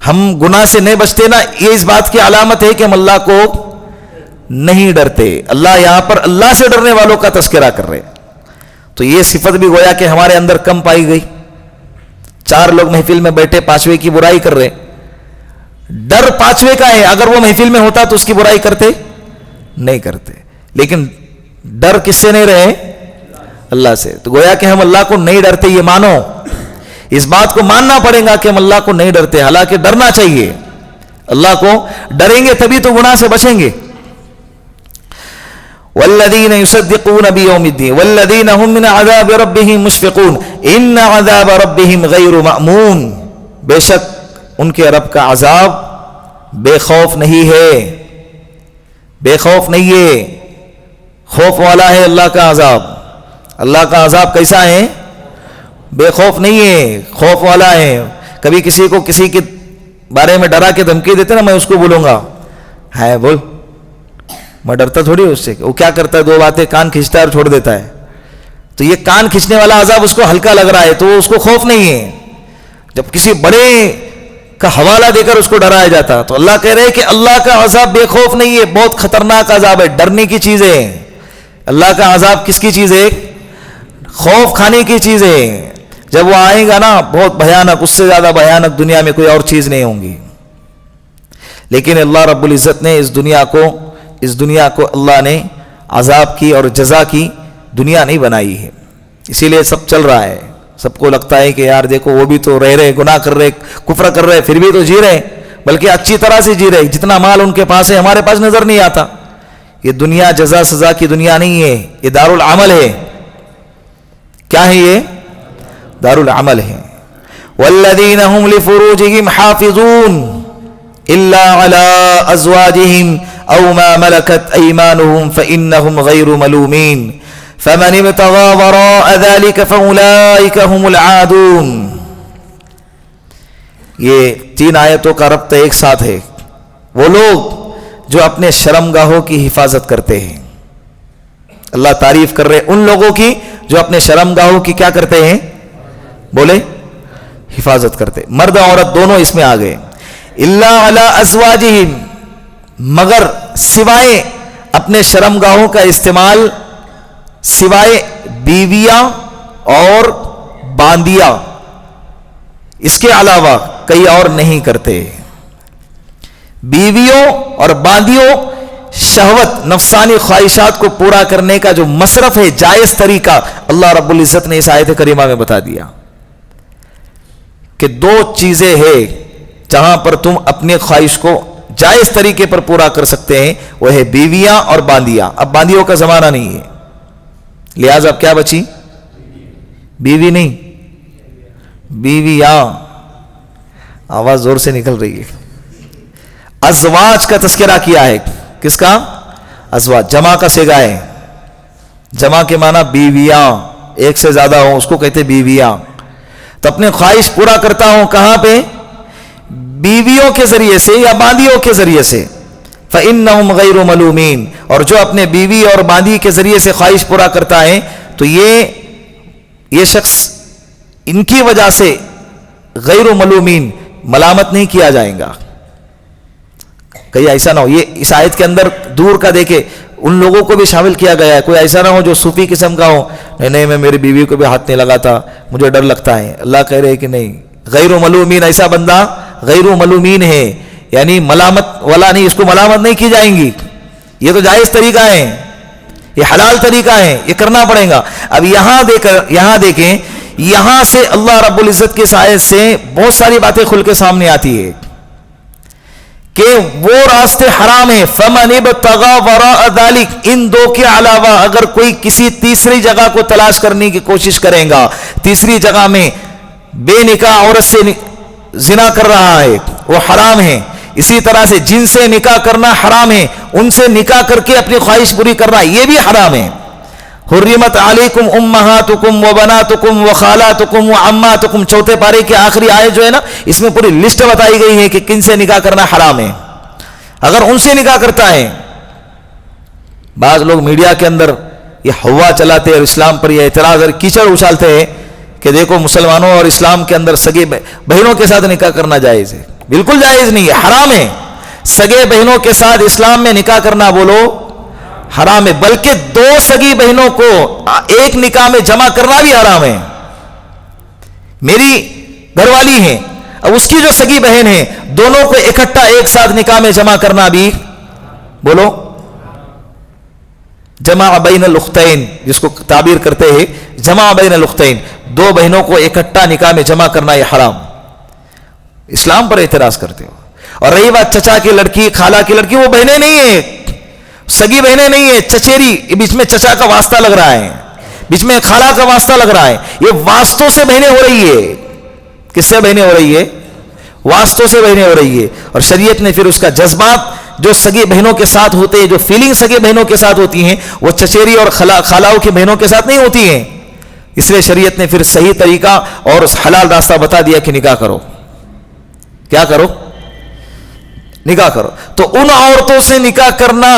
ہم گناہ سے نہیں بچتے نا، یہ اس بات کی علامت ہے کہ ہم اللہ کو نہیں ڈرتے. اللہ یہاں پر اللہ سے ڈرنے والوں کا تذکرہ کر رہے. تو یہ صفت بھی گویا کہ ہمارے اندر کم پائی گئی. 4 لوگ محفل میں بیٹھے 5ویں کی برائی کر رہے. ڈر 5ویں کا ہے، اگر وہ محفل میں ہوتا تو اس کی برائی کرتے نہیں کرتے. لیکن ڈر کس سے نہیں رہے؟ اللہ سے. تو گویا کہ ہم اللہ کو نہیں ڈرتے، یہ مانو، اس بات کو ماننا پڑے گا کہ ہم اللہ کو نہیں ڈرتے. حالانکہ ڈرنا چاہیے، اللہ کو ڈریں گے تبھی تو گناہ سے بچیں گے. والذین یصدقون بیوم الدین والذین هم من عذاب ربهم مشفقون ان عذاب ربهم غیر مأمون. بے شک ان کے رب کا عذاب بے خوف نہیں ہے، بے خوف نہیں ہے، خوف والا ہے اللہ کا عذاب. اللہ کا عذاب کیسا ہے؟ بے خوف نہیں ہے، خوف والا ہے. کبھی کسی کو کسی کے بارے میں ڈرا کے دھمکی دیتے نا، میں اس کو بولوں گا ہے بول، میں ڈرتا تھوڑی اس سے. وہ کیا کرتا ہے؟ 2 باتیں کان کھینچتا ہے اور چھوڑ دیتا ہے. تو یہ کان کھینچنے والا عذاب اس کو ہلکا لگ رہا ہے تو اس کو خوف نہیں ہے. جب کسی بڑے کا حوالہ دے کر اس کو ڈرایا جاتا تو اللہ کہہ رہے کہ اللہ کا عذاب بے خوف نہیں ہے, بہت خطرناک عذاب ہے, ڈرنے کی چیز ہے. اللہ کا عذاب کس کی چیز ہے؟ خوف کھانے کی چیز ہے. جب وہ آئے گا نا بہت بھیانک, اس سے زیادہ بھیانک دنیا میں کوئی اور چیز نہیں ہوں گی. لیکن اللہ رب العزت نے اس دنیا کو اللہ نے عذاب کی اور جزا کی دنیا نہیں بنائی ہے. اسی لیے سب چل رہا ہے. سب کو لگتا ہے کہ یار دیکھو وہ بھی تو رہ رہے, گناہ کر رہے, کفر کر رہے, پھر بھی تو جی رہے, بلکہ اچھی طرح سے جی رہے. جتنا مال ان کے پاس ہے ہمارے پاس نظر نہیں آتا. یہ دنیا جزا سزا کی دنیا نہیں ہے, یہ دار العمل ہے. کیا ہے یہ؟ دار العمل ہے. والذین هم لفروجهم حافظون الا على ازواجهم او ما ملكت ايمانهم فانهم غير ملومين فمن ابتغى وراء ذلك فاولئك هم العادون. یہ 3 آیتوں کا ربط ایک ساتھ ہے. وہ لوگ جو اپنے شرمگاہوں کی حفاظت کرتے ہیں. اللہ تعریف کر رہے ان لوگوں کی جو اپنے شرمگاہوں کی کیا کرتے ہیں؟ بولے حفاظت کرتے. مرد عورت دونوں اس میں آ گئے. الا علی ازواجہم, مگر سوائے اپنے شرمگاہوں کا استعمال سوائے بیویاں اور باندیاں, اس کے علاوہ کئی اور نہیں کرتے. بیویوں اور باندیوں شہوت نفسانی خواہشات کو پورا کرنے کا جو مصرف ہے, جائز طریقہ, اللہ رب العزت نے اس آیت کریمہ میں بتا دیا کہ 2 چیزیں ہیں جہاں پر تم اپنی خواہش کو جائز طریقے پر پورا کر سکتے ہیں. وہ ہے بیویاں اور باندیاں. اب باندیوں کا زمانہ نہیں ہے, لہذا اب کیا بچی؟ بیوی نہیں, بیویاں. آواز زور سے نکل رہی ہے. ازواج کا تذکرہ کیا ہے. کس کا؟ ازواج. جمع کا صیغہ ہے. جمع کے معنی بیویاں, ایک سے زیادہ ہوں اس کو کہتے بیویاں. تو اپنے خواہش پورا کرتا ہوں کہاں پہ؟ بیویوں کے ذریعے سے یا باندیوں کے ذریعے سے. فَإِنَّهُمْ غَيْرُ مَلُومِينَ, اور جو اپنے بیوی اور باندی کے ذریعے سے خواہش پورا کرتا ہے تو یہ شخص ان کی وجہ سے غیر ملومین, ملامت نہیں کیا جائے گا. کہیں ایسا نہ ہو, یہ اس آیت کے اندر دور کا دیکھے ان لوگوں کو بھی شامل کیا گیا ہے. کوئی ایسا نہ ہو جو صوفی قسم کا ہو, نہیں میں میری بیوی کو بھی ہاتھ نہیں لگاتا, مجھے ڈر لگتا ہے. اللہ کہہ رہے کہ نہیں, غیر ملومین, ایسا بندہ غیر ملومین ہے, یعنی ملامت والا نہیں, اس کو ملامت نہیں کی جائیں گی. یہ تو جائز طریقہ ہے, یہ حلال طریقہ ہے, یہ کرنا پڑے گا. اب یہاں دیکھیں, یہاں سے اللہ رب العزت کے آیت سے بہت ساری باتیں کھل کے سامنے آتی ہے کہ وہ راستے حرام ہیں. فَمَنِ ابْتَغَى وَرَاءَ ذَلِكَ, ان 2 کے علاوہ اگر کوئی کسی تیسری جگہ کو تلاش کرنے کی کوشش کرے گا, تیسری جگہ میں بے نکاح عورت سے زنا کر رہا ہے, وہ حرام ہے. اسی طرح سے جن سے نکاح کرنا حرام ہے, ان سے نکاح کر کے اپنی خواہش پوری کرنا یہ بھی حرام ہے. حرمت علیکم امہاتکم وبناتکم وخالاتکم وعماتکم, 4 پارے کی آخری آیت جو ہے نا, اس میں پوری لسٹ بتائی گئی ہے کہ کن سے نکاح کرنا حرام ہے. اگر ان سے نکاح کرتا ہے, بعض لوگ میڈیا کے اندر یہ ہوا چلاتے اور اسلام پر یہ اعتراض اور کیچڑ اچھالتے ہیں کہ دیکھو مسلمانوں اور اسلام کے اندر سگے بہنوں کے ساتھ نکاح کرنا جائز ہے. بالکل جائز نہیں ہے, حرام ہے. سگے بہنوں کے ساتھ اسلام میں نکاح کرنا بولو حرام ہے, بلکہ 2 سگی بہنوں کو ایک نکاح میں جمع کرنا بھی حرام ہے. میری گھر والی ہے, اب اس کی جو سگی بہن ہے, دونوں کو اکٹھا ایک ساتھ نکاح میں جمع کرنا بھی بولو جمع بین الاختین, جس کو تعبیر کرتے ہیں جمع بین الاختین, 2 بہنوں کو اکٹھا نکاح میں جمع کرنا یہ حرام. اسلام پر اعتراض کرتے ہو. اور رہی بات چچا کی لڑکی, خالہ کی لڑکی, وہ بہنیں نہیں ہیں, سگی بہنیں نہیں ہیں, چچیری, بیچ میں چچا کا واسطہ لگ رہا ہے, بیچ میں خالہ کا واسطہ لگ رہا ہے. یہ واسطوں سے بہنیں ہو رہی ہے. کس سے بہنیں ہو رہی ہے؟ واسطوں سے بہنیں ہو رہی ہے. اور شریعت نے پھر اس کا جذبات جو سگی بہنوں کے ساتھ ہوتے ہیں, جو فیلنگ سگی بہنوں کے ساتھ ہوتی ہیں, وہ چچیری اور خالاؤں کی بہنوں کے ساتھ نہیں ہوتی ہیں. اس لیے شریعت نے پھر صحیح طریقہ اور حلال راستہ بتا دیا کہ نکاح کرو. کیا کرو؟ نکاح کرو. تو ان عورتوں سے نکاح کرنا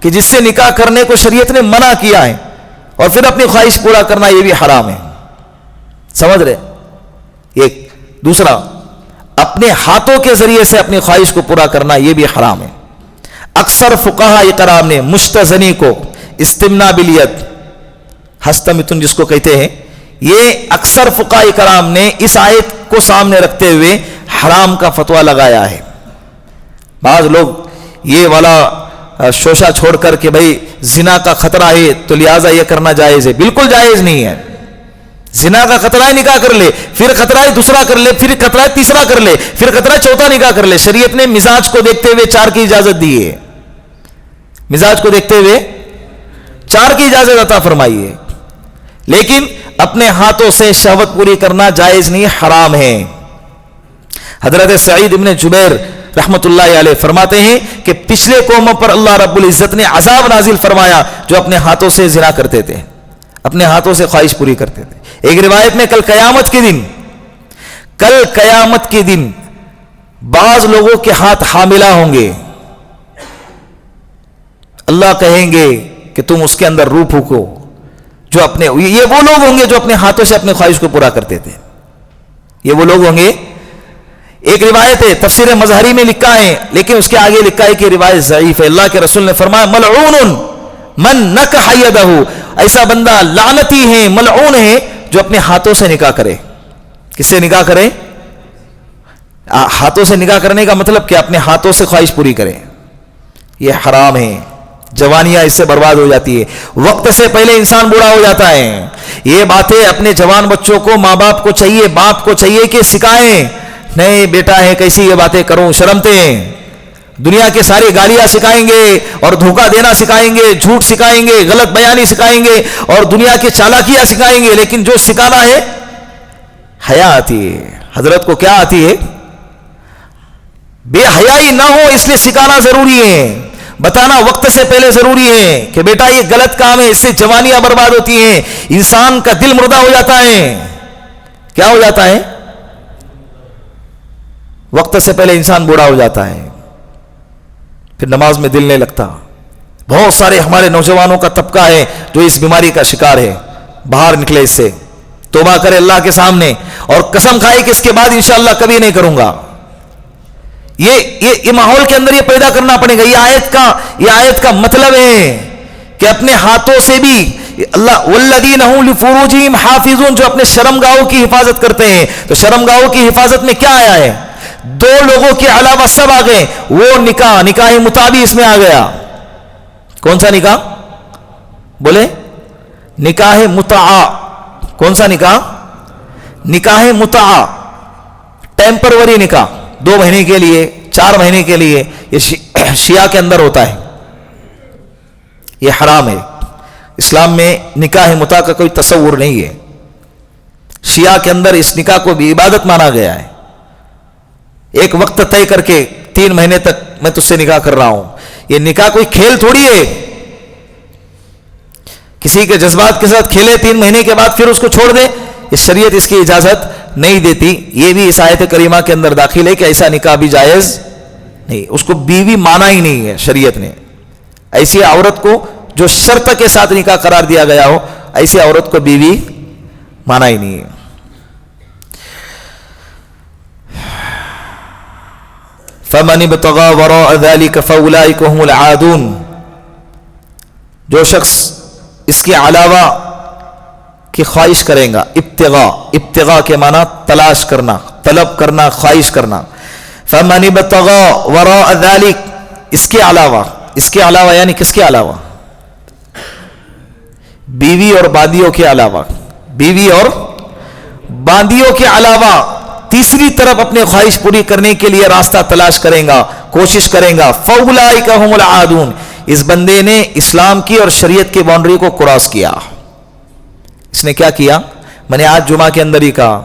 کہ جس سے نکاح کرنے کو شریعت نے منع کیا ہے, اور پھر اپنی خواہش پورا کرنا یہ بھی حرام ہے. سمجھ رہے؟ ایک دوسرا اپنے ہاتھوں کے ذریعے سے اپنی خواہش کو پورا کرنا یہ بھی حرام ہے. اکثر فقہاء کرام نے مستزنی کو استمنا بالید، ہستمتن جس کو کہتے ہیں، یہ اکثر فقہاء کرام نے اس آیت کو سامنے رکھتے ہوئے حرام کا فتویٰ لگایا ہے. بعض لوگ یہ والا شوشہ چھوڑ کر کہ بھئی زنا کا خطرہ ہے تو لہٰذا یہ کرنا جائز ہے. بالکل جائز نہیں ہے. زنا کا خطرہ ہے نکاح کر لے، پھر خطرہ ہے دوسرا کر لے، پھر خطرہ ہے تیسرا کر لے، پھر خطرہ ہے چوتھا نکاح کر لے. شریعت نے مزاج کو دیکھتے ہوئے 4 کی اجازت دی ہے. مزاج کو دیکھتے ہوئے 4 کی اجازت عطا فرمائی ہے. لیکن اپنے ہاتھوں سے شہوت پوری کرنا جائز نہیں، حرام ہے. حضرت سعید ابن جبیر رحمت اللہ علیہ فرماتے ہیں کہ پچھلے قوموں پر اللہ رب العزت نے عذاب نازل فرمایا جو اپنے ہاتھوں سے زنا کرتے تھے، اپنے ہاتھوں سے خواہش پوری کرتے تھے. ایک روایت میں کل قیامت کے دن بعض لوگوں کے ہاتھ حاملہ ہوں گے. اللہ کہیں گے کہ تم اس کے اندر روح پھونکو. جو اپنے یہ وہ لوگ ہوں گے جو اپنے ہاتھوں سے اپنے خواہش کو پورا کرتے تھے. یہ وہ لوگ ہوں گے. ایک روایت ہے تفسیر مظہری میں لکھا ہے، لیکن اس کے آگے لکھا ہے کہ روایت ضعیف ہے. اللہ کے رسول نے فرمایا ملعون من نکح یدہ، ایسا بندہ لعنتی ہے، ملعون ہے جو اپنے ہاتھوں سے نکاح کرے. کس سے نکاح کرے؟ ہاتھوں سے نکاح کرنے کا مطلب کہ اپنے ہاتھوں سے خواہش پوری کرے. یہ حرام ہے. جوانیاں اس سے برباد ہو جاتی ہے. وقت سے پہلے انسان بوڑھا ہو جاتا ہے. یہ باتیں اپنے جوان بچوں کو ماں باپ کو چاہیے، باپ کو چاہیے کہ سکھائیں. نہیں بیٹا ہے کیسی یہ باتیں کروں، شرمتے ہیں. دنیا کے ساری گالیاں سکھائیں گے اور دھوکہ دینا سکھائیں گے، جھوٹ سکھائیں گے، غلط بیانی سکھائیں گے اور دنیا کی چالاکیاں سکھائیں گے. لیکن جو سکھانا ہے حیا آتی ہے. حضرت کو کیا آتی ہے؟ بے حیائی نہ ہو اس لیے سکھانا ضروری ہے، بتانا وقت سے پہلے ضروری ہے کہ بیٹا یہ غلط کام ہے، اس سے جوانیاں برباد ہوتی ہیں، انسان کا دل مردہ ہو جاتا ہے. کیا ہو جاتا ہے؟ وقت سے پہلے انسان بوڑھا ہو جاتا ہے، پھر نماز میں دل نہیں لگتا. بہت سارے ہمارے نوجوانوں کا طبقہ ہے جو اس بیماری کا شکار ہے. باہر نکلے اس سے، توبہ کرے اللہ کے سامنے اور قسم کھائے کہ اس کے بعد انشاءاللہ کبھی نہیں کروں گا. یہ ماحول کے اندر یہ پیدا کرنا پڑے گا. یہ آیت کا مطلب ہے کہ اپنے ہاتھوں سے بھی اللہ والذین هم لفروجہم حافظون، جو اپنے شرمگاہوں کی حفاظت کرتے ہیں. تو شرمگاہوں کی حفاظت میں کیا آیا ہے؟ 2 لوگوں کے علاوہ سب آ گئے. وہ نکاح متعی اس میں آ گیا. کون سا نکاح؟ بولے نکاح متعا. کون سا نکاح؟ نکاح متعا، ٹیمپروری نکاح، 2 مہینے کے لیے، 4 مہینے کے لیے. یہ شیعہ کے اندر ہوتا ہے. یہ حرام ہے. اسلام میں نکاح متعا کا کوئی تصور نہیں ہے. شیعہ کے اندر اس نکاح کو بھی عبادت مانا گیا ہے. ایک وقت طے کر کے 3 مہینے تک میں تجھ سے نکاح کر رہا ہوں. یہ نکاح کوئی کھیل تھوڑی ہے. کسی کے جذبات کے ساتھ کھیلے 3 مہینے کے بعد پھر اس کو چھوڑ دے، اس شریعت اس کی اجازت نہیں دیتی. یہ بھی اس آیت کریمہ کے اندر داخل ہے کہ ایسا نکاح بھی جائز نہیں. اس کو بیوی مانا ہی نہیں ہے شریعت نے. ایسی عورت کو جو شرط کے ساتھ نکاح قرار دیا گیا ہو، ایسی عورت کو بیوی مانا ہی نہیں ہے. فَمَنِ ابْتَغَى وَرَاءَ ذَلِكَ فَأُولَٰئِكَ هُمُ الْعَادُونَ، جو شخص اس کے علاوہ کی خواہش کرے گا. ابتغاء کے معنی تلاش کرنا، طلب کرنا، خواہش کرنا. فَمَنِ ابْتَغَى وَرَاءَ ذَلِكَ، اس کے علاوہ یعنی کس کے علاوہ؟ بیوی اور باندیوں کے علاوہ. بیوی اور باندیوں کے علاوہ تیسری طرف اپنے خواہش پوری کرنے کے لیے راستہ تلاش کرے گا، کوشش کرے گا. فَأُولَٰئِكَ هُمُ الْعَادُونَ، اس بندے نے اسلام کی اور شریعت کی باؤنڈری کو کراس کیا. اس نے کیا کیا؟ میں نے آج جمعہ کے اندر ہی کہا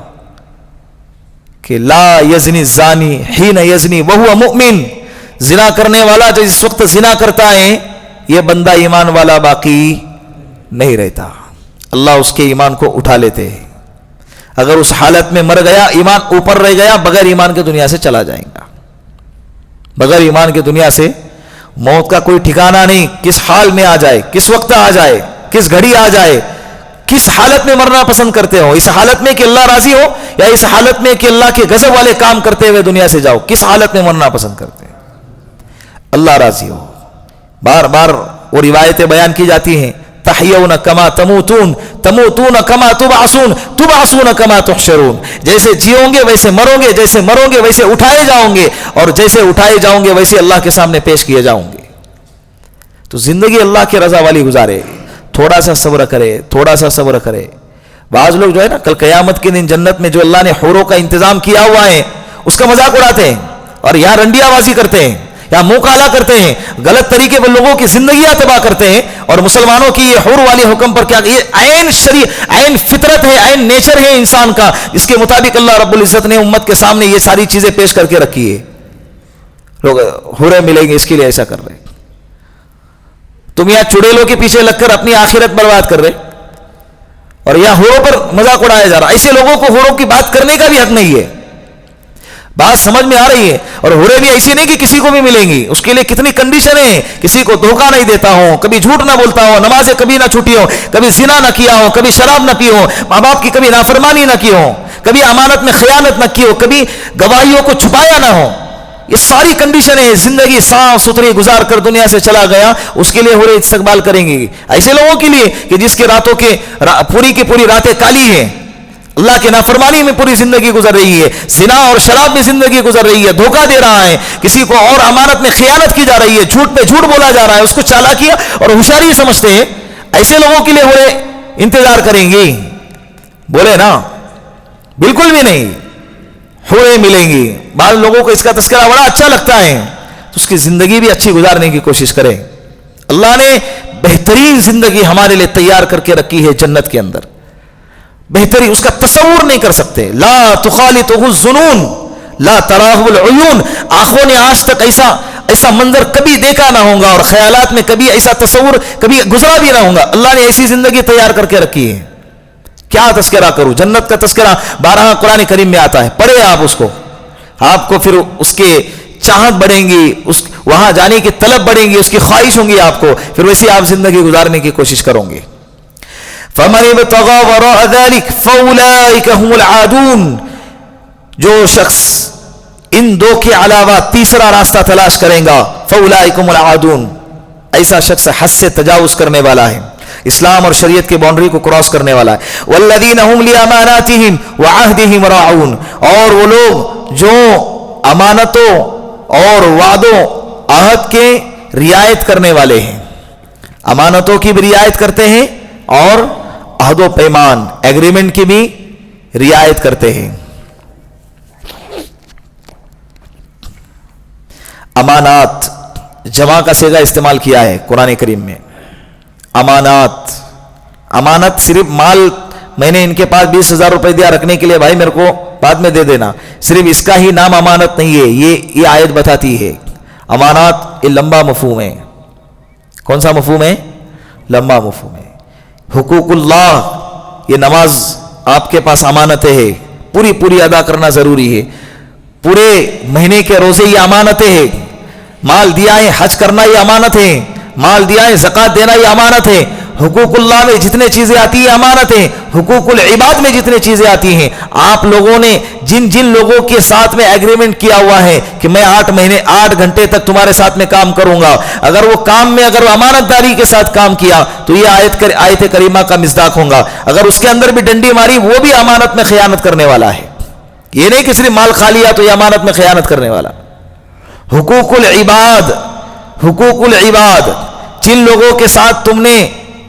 کہ لا یزنی الزانی حین یزنی وہو مؤمن، زنا کرنے والا جس وقت زنا کرتا ہے یہ بندہ ایمان والا باقی نہیں رہتا. اللہ اس کے ایمان کو اٹھا لیتے ہیں. اگر اس حالت میں مر گیا، ایمان اوپر رہ گیا، بغیر ایمان کے دنیا سے چلا جائے گا. بغیر ایمان کے دنیا سے موت کا کوئی ٹھکانہ نہیں. کس حال میں آ جائے، کس وقت آ جائے کس گھڑی آ جائے، کس حالت میں مرنا پسند کرتے ہو؟ اس حالت میں کہ اللہ راضی ہو، یا اس حالت میں کہ اللہ کے غضب والے کام کرتے ہوئے دنیا سے جاؤ؟ کس حالت میں مرنا پسند کرتے ہیں؟ اللہ راضی ہو۔ بار بار وہ روایتیں بیان کی جاتی ہیں، تحیون کما تموتون، تموتون کما تبعثون، تبعثون کما تحشرون۔ جیسے جیو گے ویسے مرو گے، جیسے مرو گے ویسے اٹھائے جاؤ گے، اور جیسے اٹھائے جاؤ گے ویسے اللہ کے سامنے پیش کیے جاؤ گے۔ تو زندگی اللہ کی رضا والی گزارے، تھوڑا سا صبر کرے، تھوڑا سا صبر کرے۔ بعض لوگ جو ہے نا، کل قیامت کے دن جنت میں جو اللہ نے حوروں کا انتظام کیا ہوا ہے اس کا مذاق اڑاتے ہیں، اور یہاں رنڈیا بازی کرتے ہیں، یا منہ کالا کرتے ہیں، غلط طریقے پر لوگوں کی زندگیاں تباہ کرتے ہیں، اور مسلمانوں کی یہ حور والے حکم پر کیا، یہ عین فطرت ہے، عین نیچر ہے انسان کا، اس کے مطابق اللہ رب العزت نے امت کے سامنے یہ ساری چیزیں پیش کر کے رکھی ہے۔ لوگ حوریں ملیں گے اس کے لیے ایسا کر رہے ہیں، تم یہاں چڑیلوں کے پیچھے لگ کر اپنی آخرت برباد کر رہے، اور یہاں حوروں پر مذاق اڑایا جا رہا۔ ایسے لوگوں کو حوروں کی بات کرنے کا بھی حق نہیں ہے۔ بات سمجھ میں آ رہی ہے؟ اور حوریں بھی ایسی نہیں کہ کسی کو بھی ملیں گی، اس کے لیے کتنی کنڈیشنیں ہیں، کسی کو دھوکہ نہیں دیتا ہوں، کبھی جھوٹ نہ بولتا ہوں، نمازیں کبھی نہ چھوٹی ہوں، کبھی زنا نہ کیا ہوں، کبھی شراب نہ پی ہوں، ماں باپ کی کبھی نافرمانی نہ کی ہوں، کبھی امانت میں خیانت نہ کی ہو، کبھی گواہیوں کو چھپایا نہ ہو۔ یہ ساری کنڈیشنیں ہیں۔ زندگی صاف ستھری گزار کر دنیا سے چلا گیا، اس کے لیے حوریں استقبال کریں گی۔ ایسے لوگوں کے لیے کہ جس کے راتوں کے پوری کی پوری راتیں کالی ہیں، اللہ کے نافرمانی میں پوری زندگی گزر رہی ہے، زنا اور شراب میں زندگی گزر رہی ہے، دھوکہ دے رہا ہے کسی کو، اور امانت میں خیانت کی جا رہی ہے، جھوٹ پہ جھوٹ بولا جا رہا ہے، اس کو چالاکیاں اور ہوشیاری سمجھتے ہیں۔ ایسے لوگوں کے لیے حوریں انتظار کریں گی؟ بولے نا، بالکل بھی نہیں، حوریں ملیں گی۔ بعض لوگوں کو اس کا تذکرہ بڑا اچھا لگتا ہے، تو اس کی زندگی بھی اچھی گزارنے کی کوشش کریں۔ اللہ نے بہترین زندگی ہمارے لیے تیار کر کے رکھی ہے جنت کے اندر، بہتری اس کا تصور نہیں کر سکتے۔ لا تخالطہ الظنون لا تراہ العیون، آنکھوں نے آج تک ایسا منظر کبھی دیکھا نہ ہوگا، اور خیالات میں کبھی ایسا تصور کبھی گزرا بھی نہ ہوگا۔ اللہ نے ایسی زندگی تیار کر کے رکھی ہے۔ کیا تذکرہ کروں؟ جنت کا تذکرہ 12 قرآن کریم میں آتا ہے، پڑھے آپ اس کو، آپ کو پھر اس کے چاہت بڑھیں گی، وہاں جانے کی طلب بڑھیں گی، اس کی خواہش ہوں گی آپ کو، پھر ویسے آپ زندگی گزارنے کی کوشش کرو گے۔ فَمَنِ ابْتَغَىٰ وَرَاءَ ذَلِكَ فَأُولَٰئِكَ هُمُ الْعَادُونَ، جو شخص ان دو کے علاوہ تیسرا راستہ تلاش کرے گا، فَأُولَٰئِكَ هُمُ الْعَادُونَ، ایسا شخص حد سے تجاوز کرنے والا ہے، اسلام اور شریعت کی باؤنڈری کو کراس کرنے والا ہے۔ وَالَّذِينَ هُمْ لِأَمَانَاتِهِمْ وَعَهْدِهِمْ رَاعُونَ، اور وہ لوگ جو امانتوں اور وعدوں عہد کے رعایت کرنے والے ہیں، امانتوں کی بھی رعایت کرتے ہیں اور عہد و پیمان ایگریمنٹ کی بھی رعایت کرتے ہیں۔ امانات جمع کا صیغہ استعمال کیا ہے قرآن کریم میں۔ امانات، امانت صرف مال میں نے ان کے پاس 20,000 روپے دیا رکھنے کے لیے، بھائی میرے کو بعد میں دے دینا، صرف اس کا ہی نام امانت نہیں ہے، یہ آیت بتاتی ہے۔ امانات یہ لمبا مفہوم ہے۔ کون سا مفہوم ہے؟ لمبا مفہوم ہے۔ حقوق اللہ، یہ نماز آپ کے پاس امانت ہے، پوری ادا کرنا ضروری ہے۔ پورے مہینے کے روزے یہ امانتیں ہیں، مال دیا ہے حج کرنا یہ امانت ہے، مال دیا ہے زکوٰۃ دینا یہ امانت ہے۔ حقوق اللہ میں جتنے چیزیں آتی ہیں امانت ہیں، حقوق العباد میں جتنے چیزیں آتی ہیں، آپ لوگوں نے جن لوگوں کے ساتھ میں ایگریمنٹ کیا ہوا ہے کہ میں 8 مہینے 8 گھنٹے تک تمہارے ساتھ میں کام کروں گا، اگر وہ کام میں اگر وہ امانت داری کے ساتھ کام کیا تو یہ آیت کریمہ کا مصداق ہوگا، اگر اس کے اندر بھی ڈنڈی ماری وہ بھی امانت میں خیانت کرنے والا ہے۔ یہ نہیں کہ صرف مال کھا لیا تو یہ امانت میں خیانت کرنے والا۔ حقوق العباد، حقوق العباد، جن لوگوں کے ساتھ تم نے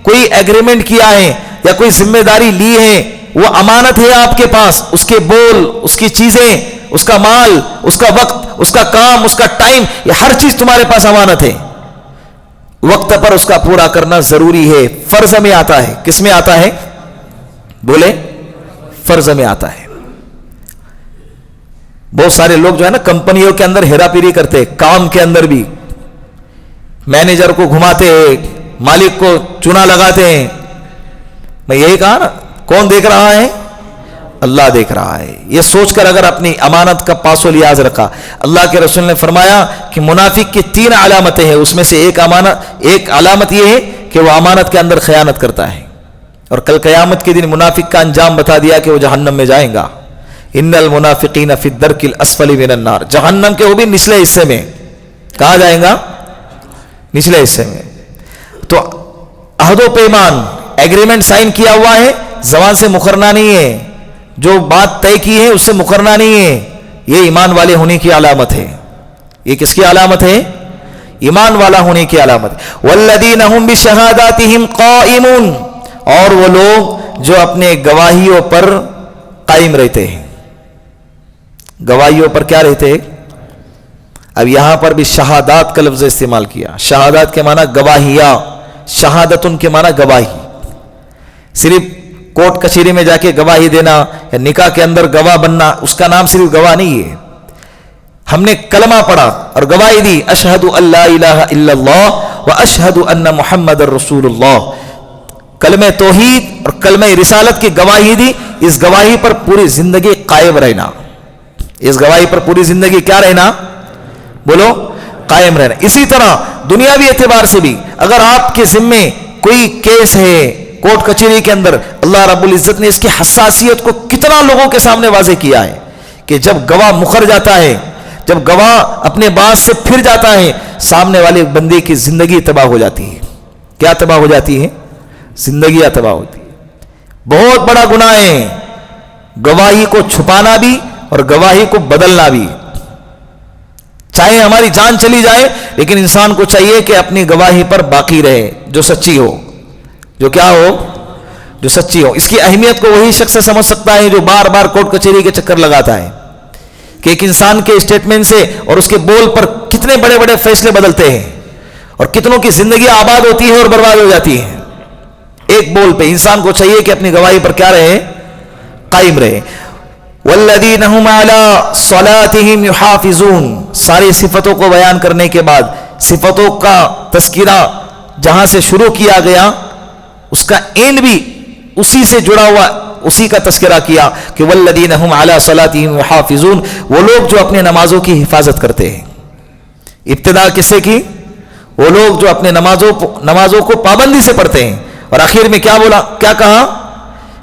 کوئی ایگریمنٹ کیا ہے یا کوئی ذمہ داری لی ہے، وہ امانت ہے آپ کے پاس، اس کے بول، اس کی چیزیں، اس کا مال، اس کا وقت، اس کا کام، اس کا ٹائم، یہ ہر چیز تمہارے پاس امانت ہے۔ وقت پر اس کا پورا کرنا ضروری ہے۔ فرض میں آتا ہے، کس میں آتا ہے؟ بولے، فرض میں آتا ہے۔ بہت سارے لوگ جو ہے نا کمپنیوں کے اندر ہیرا پھیری کرتے، کام کے اندر بھی مینیجر کو گھماتے ہیں، مالک کو چونا لگاتے ہیں۔ میں یہی کہا نا، کون دیکھ رہا ہے؟ اللہ دیکھ رہا ہے. یہ سوچ کر اگر اپنی امانت کا پاس و لحاظ رکھا. اللہ کے رسول نے فرمایا کہ منافق کی 3 علامتیں ہیں, اس میں سے ایک علامت یہ ہے کہ وہ امانت کے اندر خیانت کرتا ہے, اور کل قیامت کے دن منافق کا انجام بتا دیا کہ وہ جہنم میں جائیں گا. ان المنافقین فی الدرک الاسفل من النار, جہنم کے وہ بھی نچلے حصے میں. کہاں جائیں گا؟ نچلے حصے میں. تو عہد و پیمان, ایگریمنٹ سائن کیا ہوا ہے, زبان سے مکرنا نہیں ہے, جو بات طے کی ہے اس سے مکرنا نہیں ہے. یہ ایمان والے ہونے کی علامت ہے. یہ کس کی علامت ہے؟ ایمان والا ہونے کی علامت. والذین هم بشہاداتہم قائمون, اور وہ لوگ جو اپنے گواہیوں پر قائم رہتے ہیں. گواہیوں پر کیا رہتے ہیں؟ اب یہاں پر بھی شہادات کا لفظ استعمال کیا. شہادات کے معنی گواہیاں, شہادتن کے معنی گواہی. صرف کورٹ کچہری میں جا کے گواہی دینا یا نکاح کے اندر گواہ بننا, اس کا نام صرف گواہ نہیں ہے. ہم نے کلمہ پڑھا اور گواہی دی, اشہد ان لا الہ الا اللہ و اشہد ان محمد رسول اللہ. کلمہ توحید اور کلمہ رسالت کی گواہی دی. اس گواہی پر پوری زندگی قائم رہنا. اس گواہی پر پوری زندگی کیا رہنا؟ بولو, قائم رہنا. اسی طرح دنیاوی اعتبار سے بھی اگر آپ کے ذمے کوئی کیس ہے کورٹ کچہری کے اندر, اللہ رب العزت نے اس کی حساسیت کو کتنا لوگوں کے سامنے واضح کیا ہے کہ جب گواہ مکر جاتا ہے, جب گواہ اپنے بات سے پھر جاتا ہے, سامنے والے بندے کی زندگی تباہ ہو جاتی ہے. کیا تباہ ہو جاتی ہے؟ زندگیاں تباہ ہوتی ہے. بہت بڑا گناہ ہے گواہی کو چھپانا بھی اور گواہی کو بدلنا بھی. چاہے ہماری جان چلی جائے لیکن انسان کو چاہیے کہ اپنی گواہی پر باقی رہے, جو سچی ہو. جو کیا ہو؟ جو سچی ہو. اس کی اہمیت کو وہی شخص سمجھ سکتا ہے جو بار بار کورٹ کچہری کے چکر لگاتا ہے کہ ایک انسان کے اسٹیٹمنٹ سے اور اس کے بول پر کتنے بڑے بڑے فیصلے بدلتے ہیں اور کتنوں کی زندگی آباد ہوتی ہے اور برباد ہو جاتی ہے ایک بول پہ. انسان کو چاہیے کہ اپنی گواہی پر کیا رہے؟ قائم رہے. والذین هم علی صلاتہم یحافظون. ساری صفتوں کو بیان کرنے کے بعد صفتوں کا تذکرہ جہاں سے شروع کیا گیا اس کا اینڈ بھی اسی سے جڑا ہوا, اسی کا تذکرہ کیا کہ والذین هم علی صلاتہم یحافظون, وہ لوگ جو اپنے نمازوں کی حفاظت کرتے ہیں. ابتدا کس سے کی؟ وہ لوگ جو اپنے نمازوں کو پابندی سے پڑھتے ہیں, اور آخر میں کیا بولا, کیا کہا؟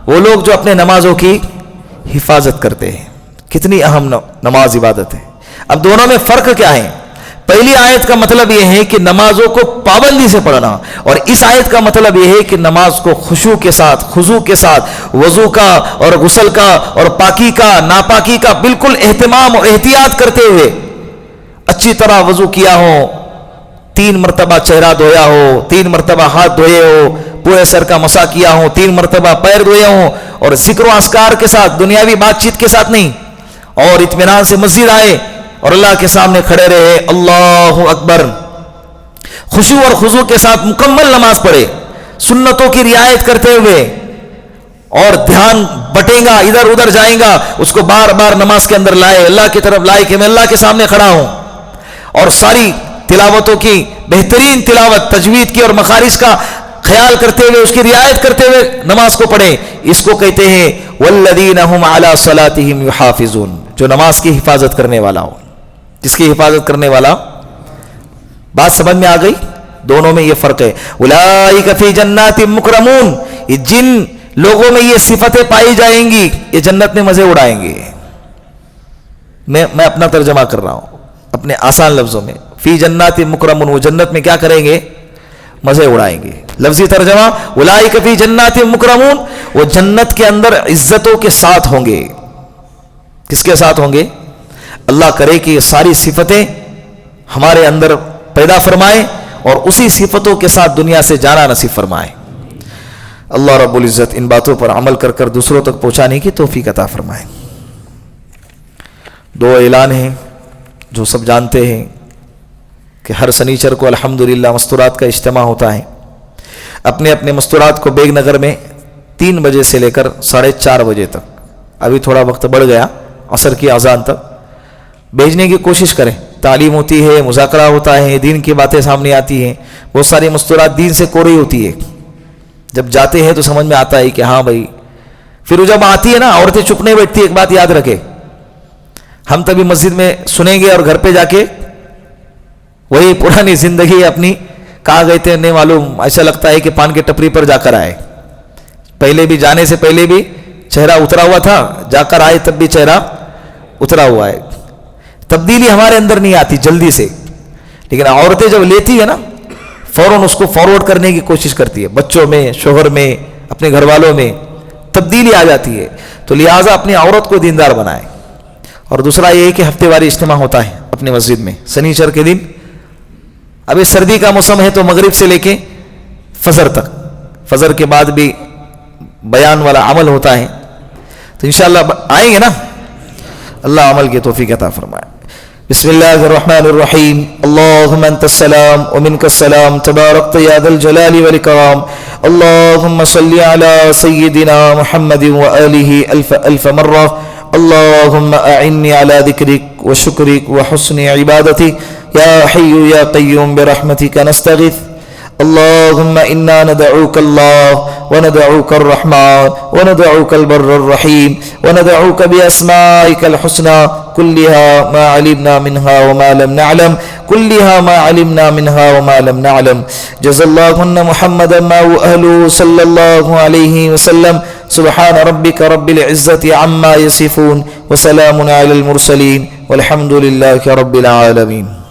وہ لوگ جو اپنے نمازوں کی حفاظت کرتے ہیں. کتنی اہم نماز عبادت ہے. اب دونوں میں فرق کیا ہے؟ پہلی آیت کا مطلب یہ ہے کہ نمازوں کو پابندی سے پڑھنا, اور اس آیت کا مطلب یہ ہے کہ نماز کو خشوع کے ساتھ, خضوع کے ساتھ, وضو کا اور غسل کا اور پاکی کا ناپاکی کا بالکل اہتمام اور احتیاط کرتے ہوئے اچھی طرح وضو کیا ہو, 3 مرتبہ چہرہ دھویا ہو, 3 مرتبہ ہاتھ دھوئے ہو, پورے سر کا مسح کیا ہو, 3 مرتبہ پیر دھوئے ہوں, اور ذکر و اذکار کے ساتھ, دنیاوی بات چیت کے ساتھ نہیں, اور اطمینان سے مسجد آئے اور اللہ کے سامنے کھڑے رہے, اللہ اکبر, خشوع اور خضوع کے ساتھ مکمل نماز پڑھے, سنتوں کی رعایت کرتے ہوئے, اور دھیان بٹے گا, ادھر ادھر جائیں گا, اس کو بار بار نماز کے اندر لائے, اللہ کی طرف لائے کہ میں اللہ کے سامنے کھڑا ہوں, اور ساری تلاوتوں کی بہترین تلاوت, تجوید کی اور مخارج کا خیال کرتے ہوئے, اس کی رعایت کرتے ہوئے نماز کو پڑھیں. اس کو کہتے ہیں والذین هم علی صلاتہم یحافظون, جو نماز کی حفاظت کرنے والا ہو. جس کی حفاظت کرنے والا, بات سمجھ میں آ گئی؟ دونوں میں یہ فرق ہے. اولئک فی جنات مکرمون, جن لوگوں میں یہ صفتیں پائی جائیں گی یہ جنت میں مزے اڑائیں گے. میں اپنا ترجمہ کر رہا ہوں اپنے آسان لفظوں میں. فی جنات مکرمون, وہ جنت میں کیا کریں گے؟ مزے اڑائیں گے. لفظی ترجمہ اولئک فی جنات مکرمون, وہ جنت کے اندر عزتوں کے ساتھ ہوں گے. کس کے ساتھ ہوں گے؟ اللہ کرے کہ یہ ساری صفتیں ہمارے اندر پیدا فرمائے اور اسی صفتوں کے ساتھ دنیا سے جانا نصیب فرمائے. اللہ رب العزت ان باتوں پر عمل کر کر دوسروں تک پہنچانے کی توفیق عطا فرمائے. 2 اعلان ہیں جو سب جانتے ہیں کہ ہر سنیچر کو الحمدللہ مستورات کا اجتماع ہوتا ہے. اپنے اپنے مستورات کو بیگ نگر میں 3 بجے سے لے کر 4:30 بجے تک, ابھی تھوڑا وقت بڑھ گیا, عصر کی اذان تک بھیجنے کی کوشش کریں. تعلیم ہوتی ہے, مذاکرہ ہوتا ہے, دین کی باتیں سامنے آتی ہیں. بہت ساری مستورات دین سے کوری ہوتی ہے, جب جاتے ہیں تو سمجھ میں آتا ہے کہ ہاں بھائی پھر وہ جب آتی ہے نا عورتیں چپ نہیں بیٹھتی. ایک بات یاد رکھے, ہم تبھی مسجد میں سنیں گے اور گھر پہ جا کے وہی پرانی زندگی اپنی کہاں گئے تھے نہیں معلوم, ایسا لگتا ہے کہ پان کے ٹپری پر جا کر آئے. پہلے بھی جانے سے پہلے بھی چہرہ اترا ہوا تھا, جا کر آئے تب بھی چہرہ اترا ہوا ہے. تبدیلی ہمارے اندر نہیں آتی جلدی سے, لیکن عورتیں جب لیتی ہے نا فوراً اس کو فارورڈ کرنے کی کوشش کرتی ہے. بچوں میں, شوہر میں, اپنے گھر والوں میں تبدیلی آ جاتی ہے. تو لہٰذا اپنی عورت کو دیندار بنائے. اور دوسرا یہ ہے کہ ہفتے واری اجتماع ہوتا ہے اپنی مسجد میں سنیچر کے دن. ابھی سردی کا موسم ہے تو مغرب سے لے کے فجر تک, فجر کے بعد بھی بیان والا عمل ہوتا ہے. تو انشاءاللہ آئیں گے نا, اللہ عمل کی توفیق عطا فرمائے. بسم اللہ الرحمن الرحیم. اللہم انت السلام ومنک السلام تبارکت یا ذا الجلال والاکرام. اللہم صلی علی سیدنا محمد وآلہ الف الف مرہ. اللہم اعنی علی ذکرک وشکرک وحسن عبادتک یا حی یا قیوم برحمتک نستغیث. اللهم إنا ندعوك الله وندعوك الرحمن وندعوك البر الرحيم وندعوك بأسمائك الحسنى كلها ما علمنا منها وما لم نعلم كلها ما علمنا منها وما لم نعلم. جزا الله محمدا ما أهله صلى الله عليه وسلم. سبحان ربك رب العزة عما يصفون وسلام على المرسلين والحمد لله رب العالمين.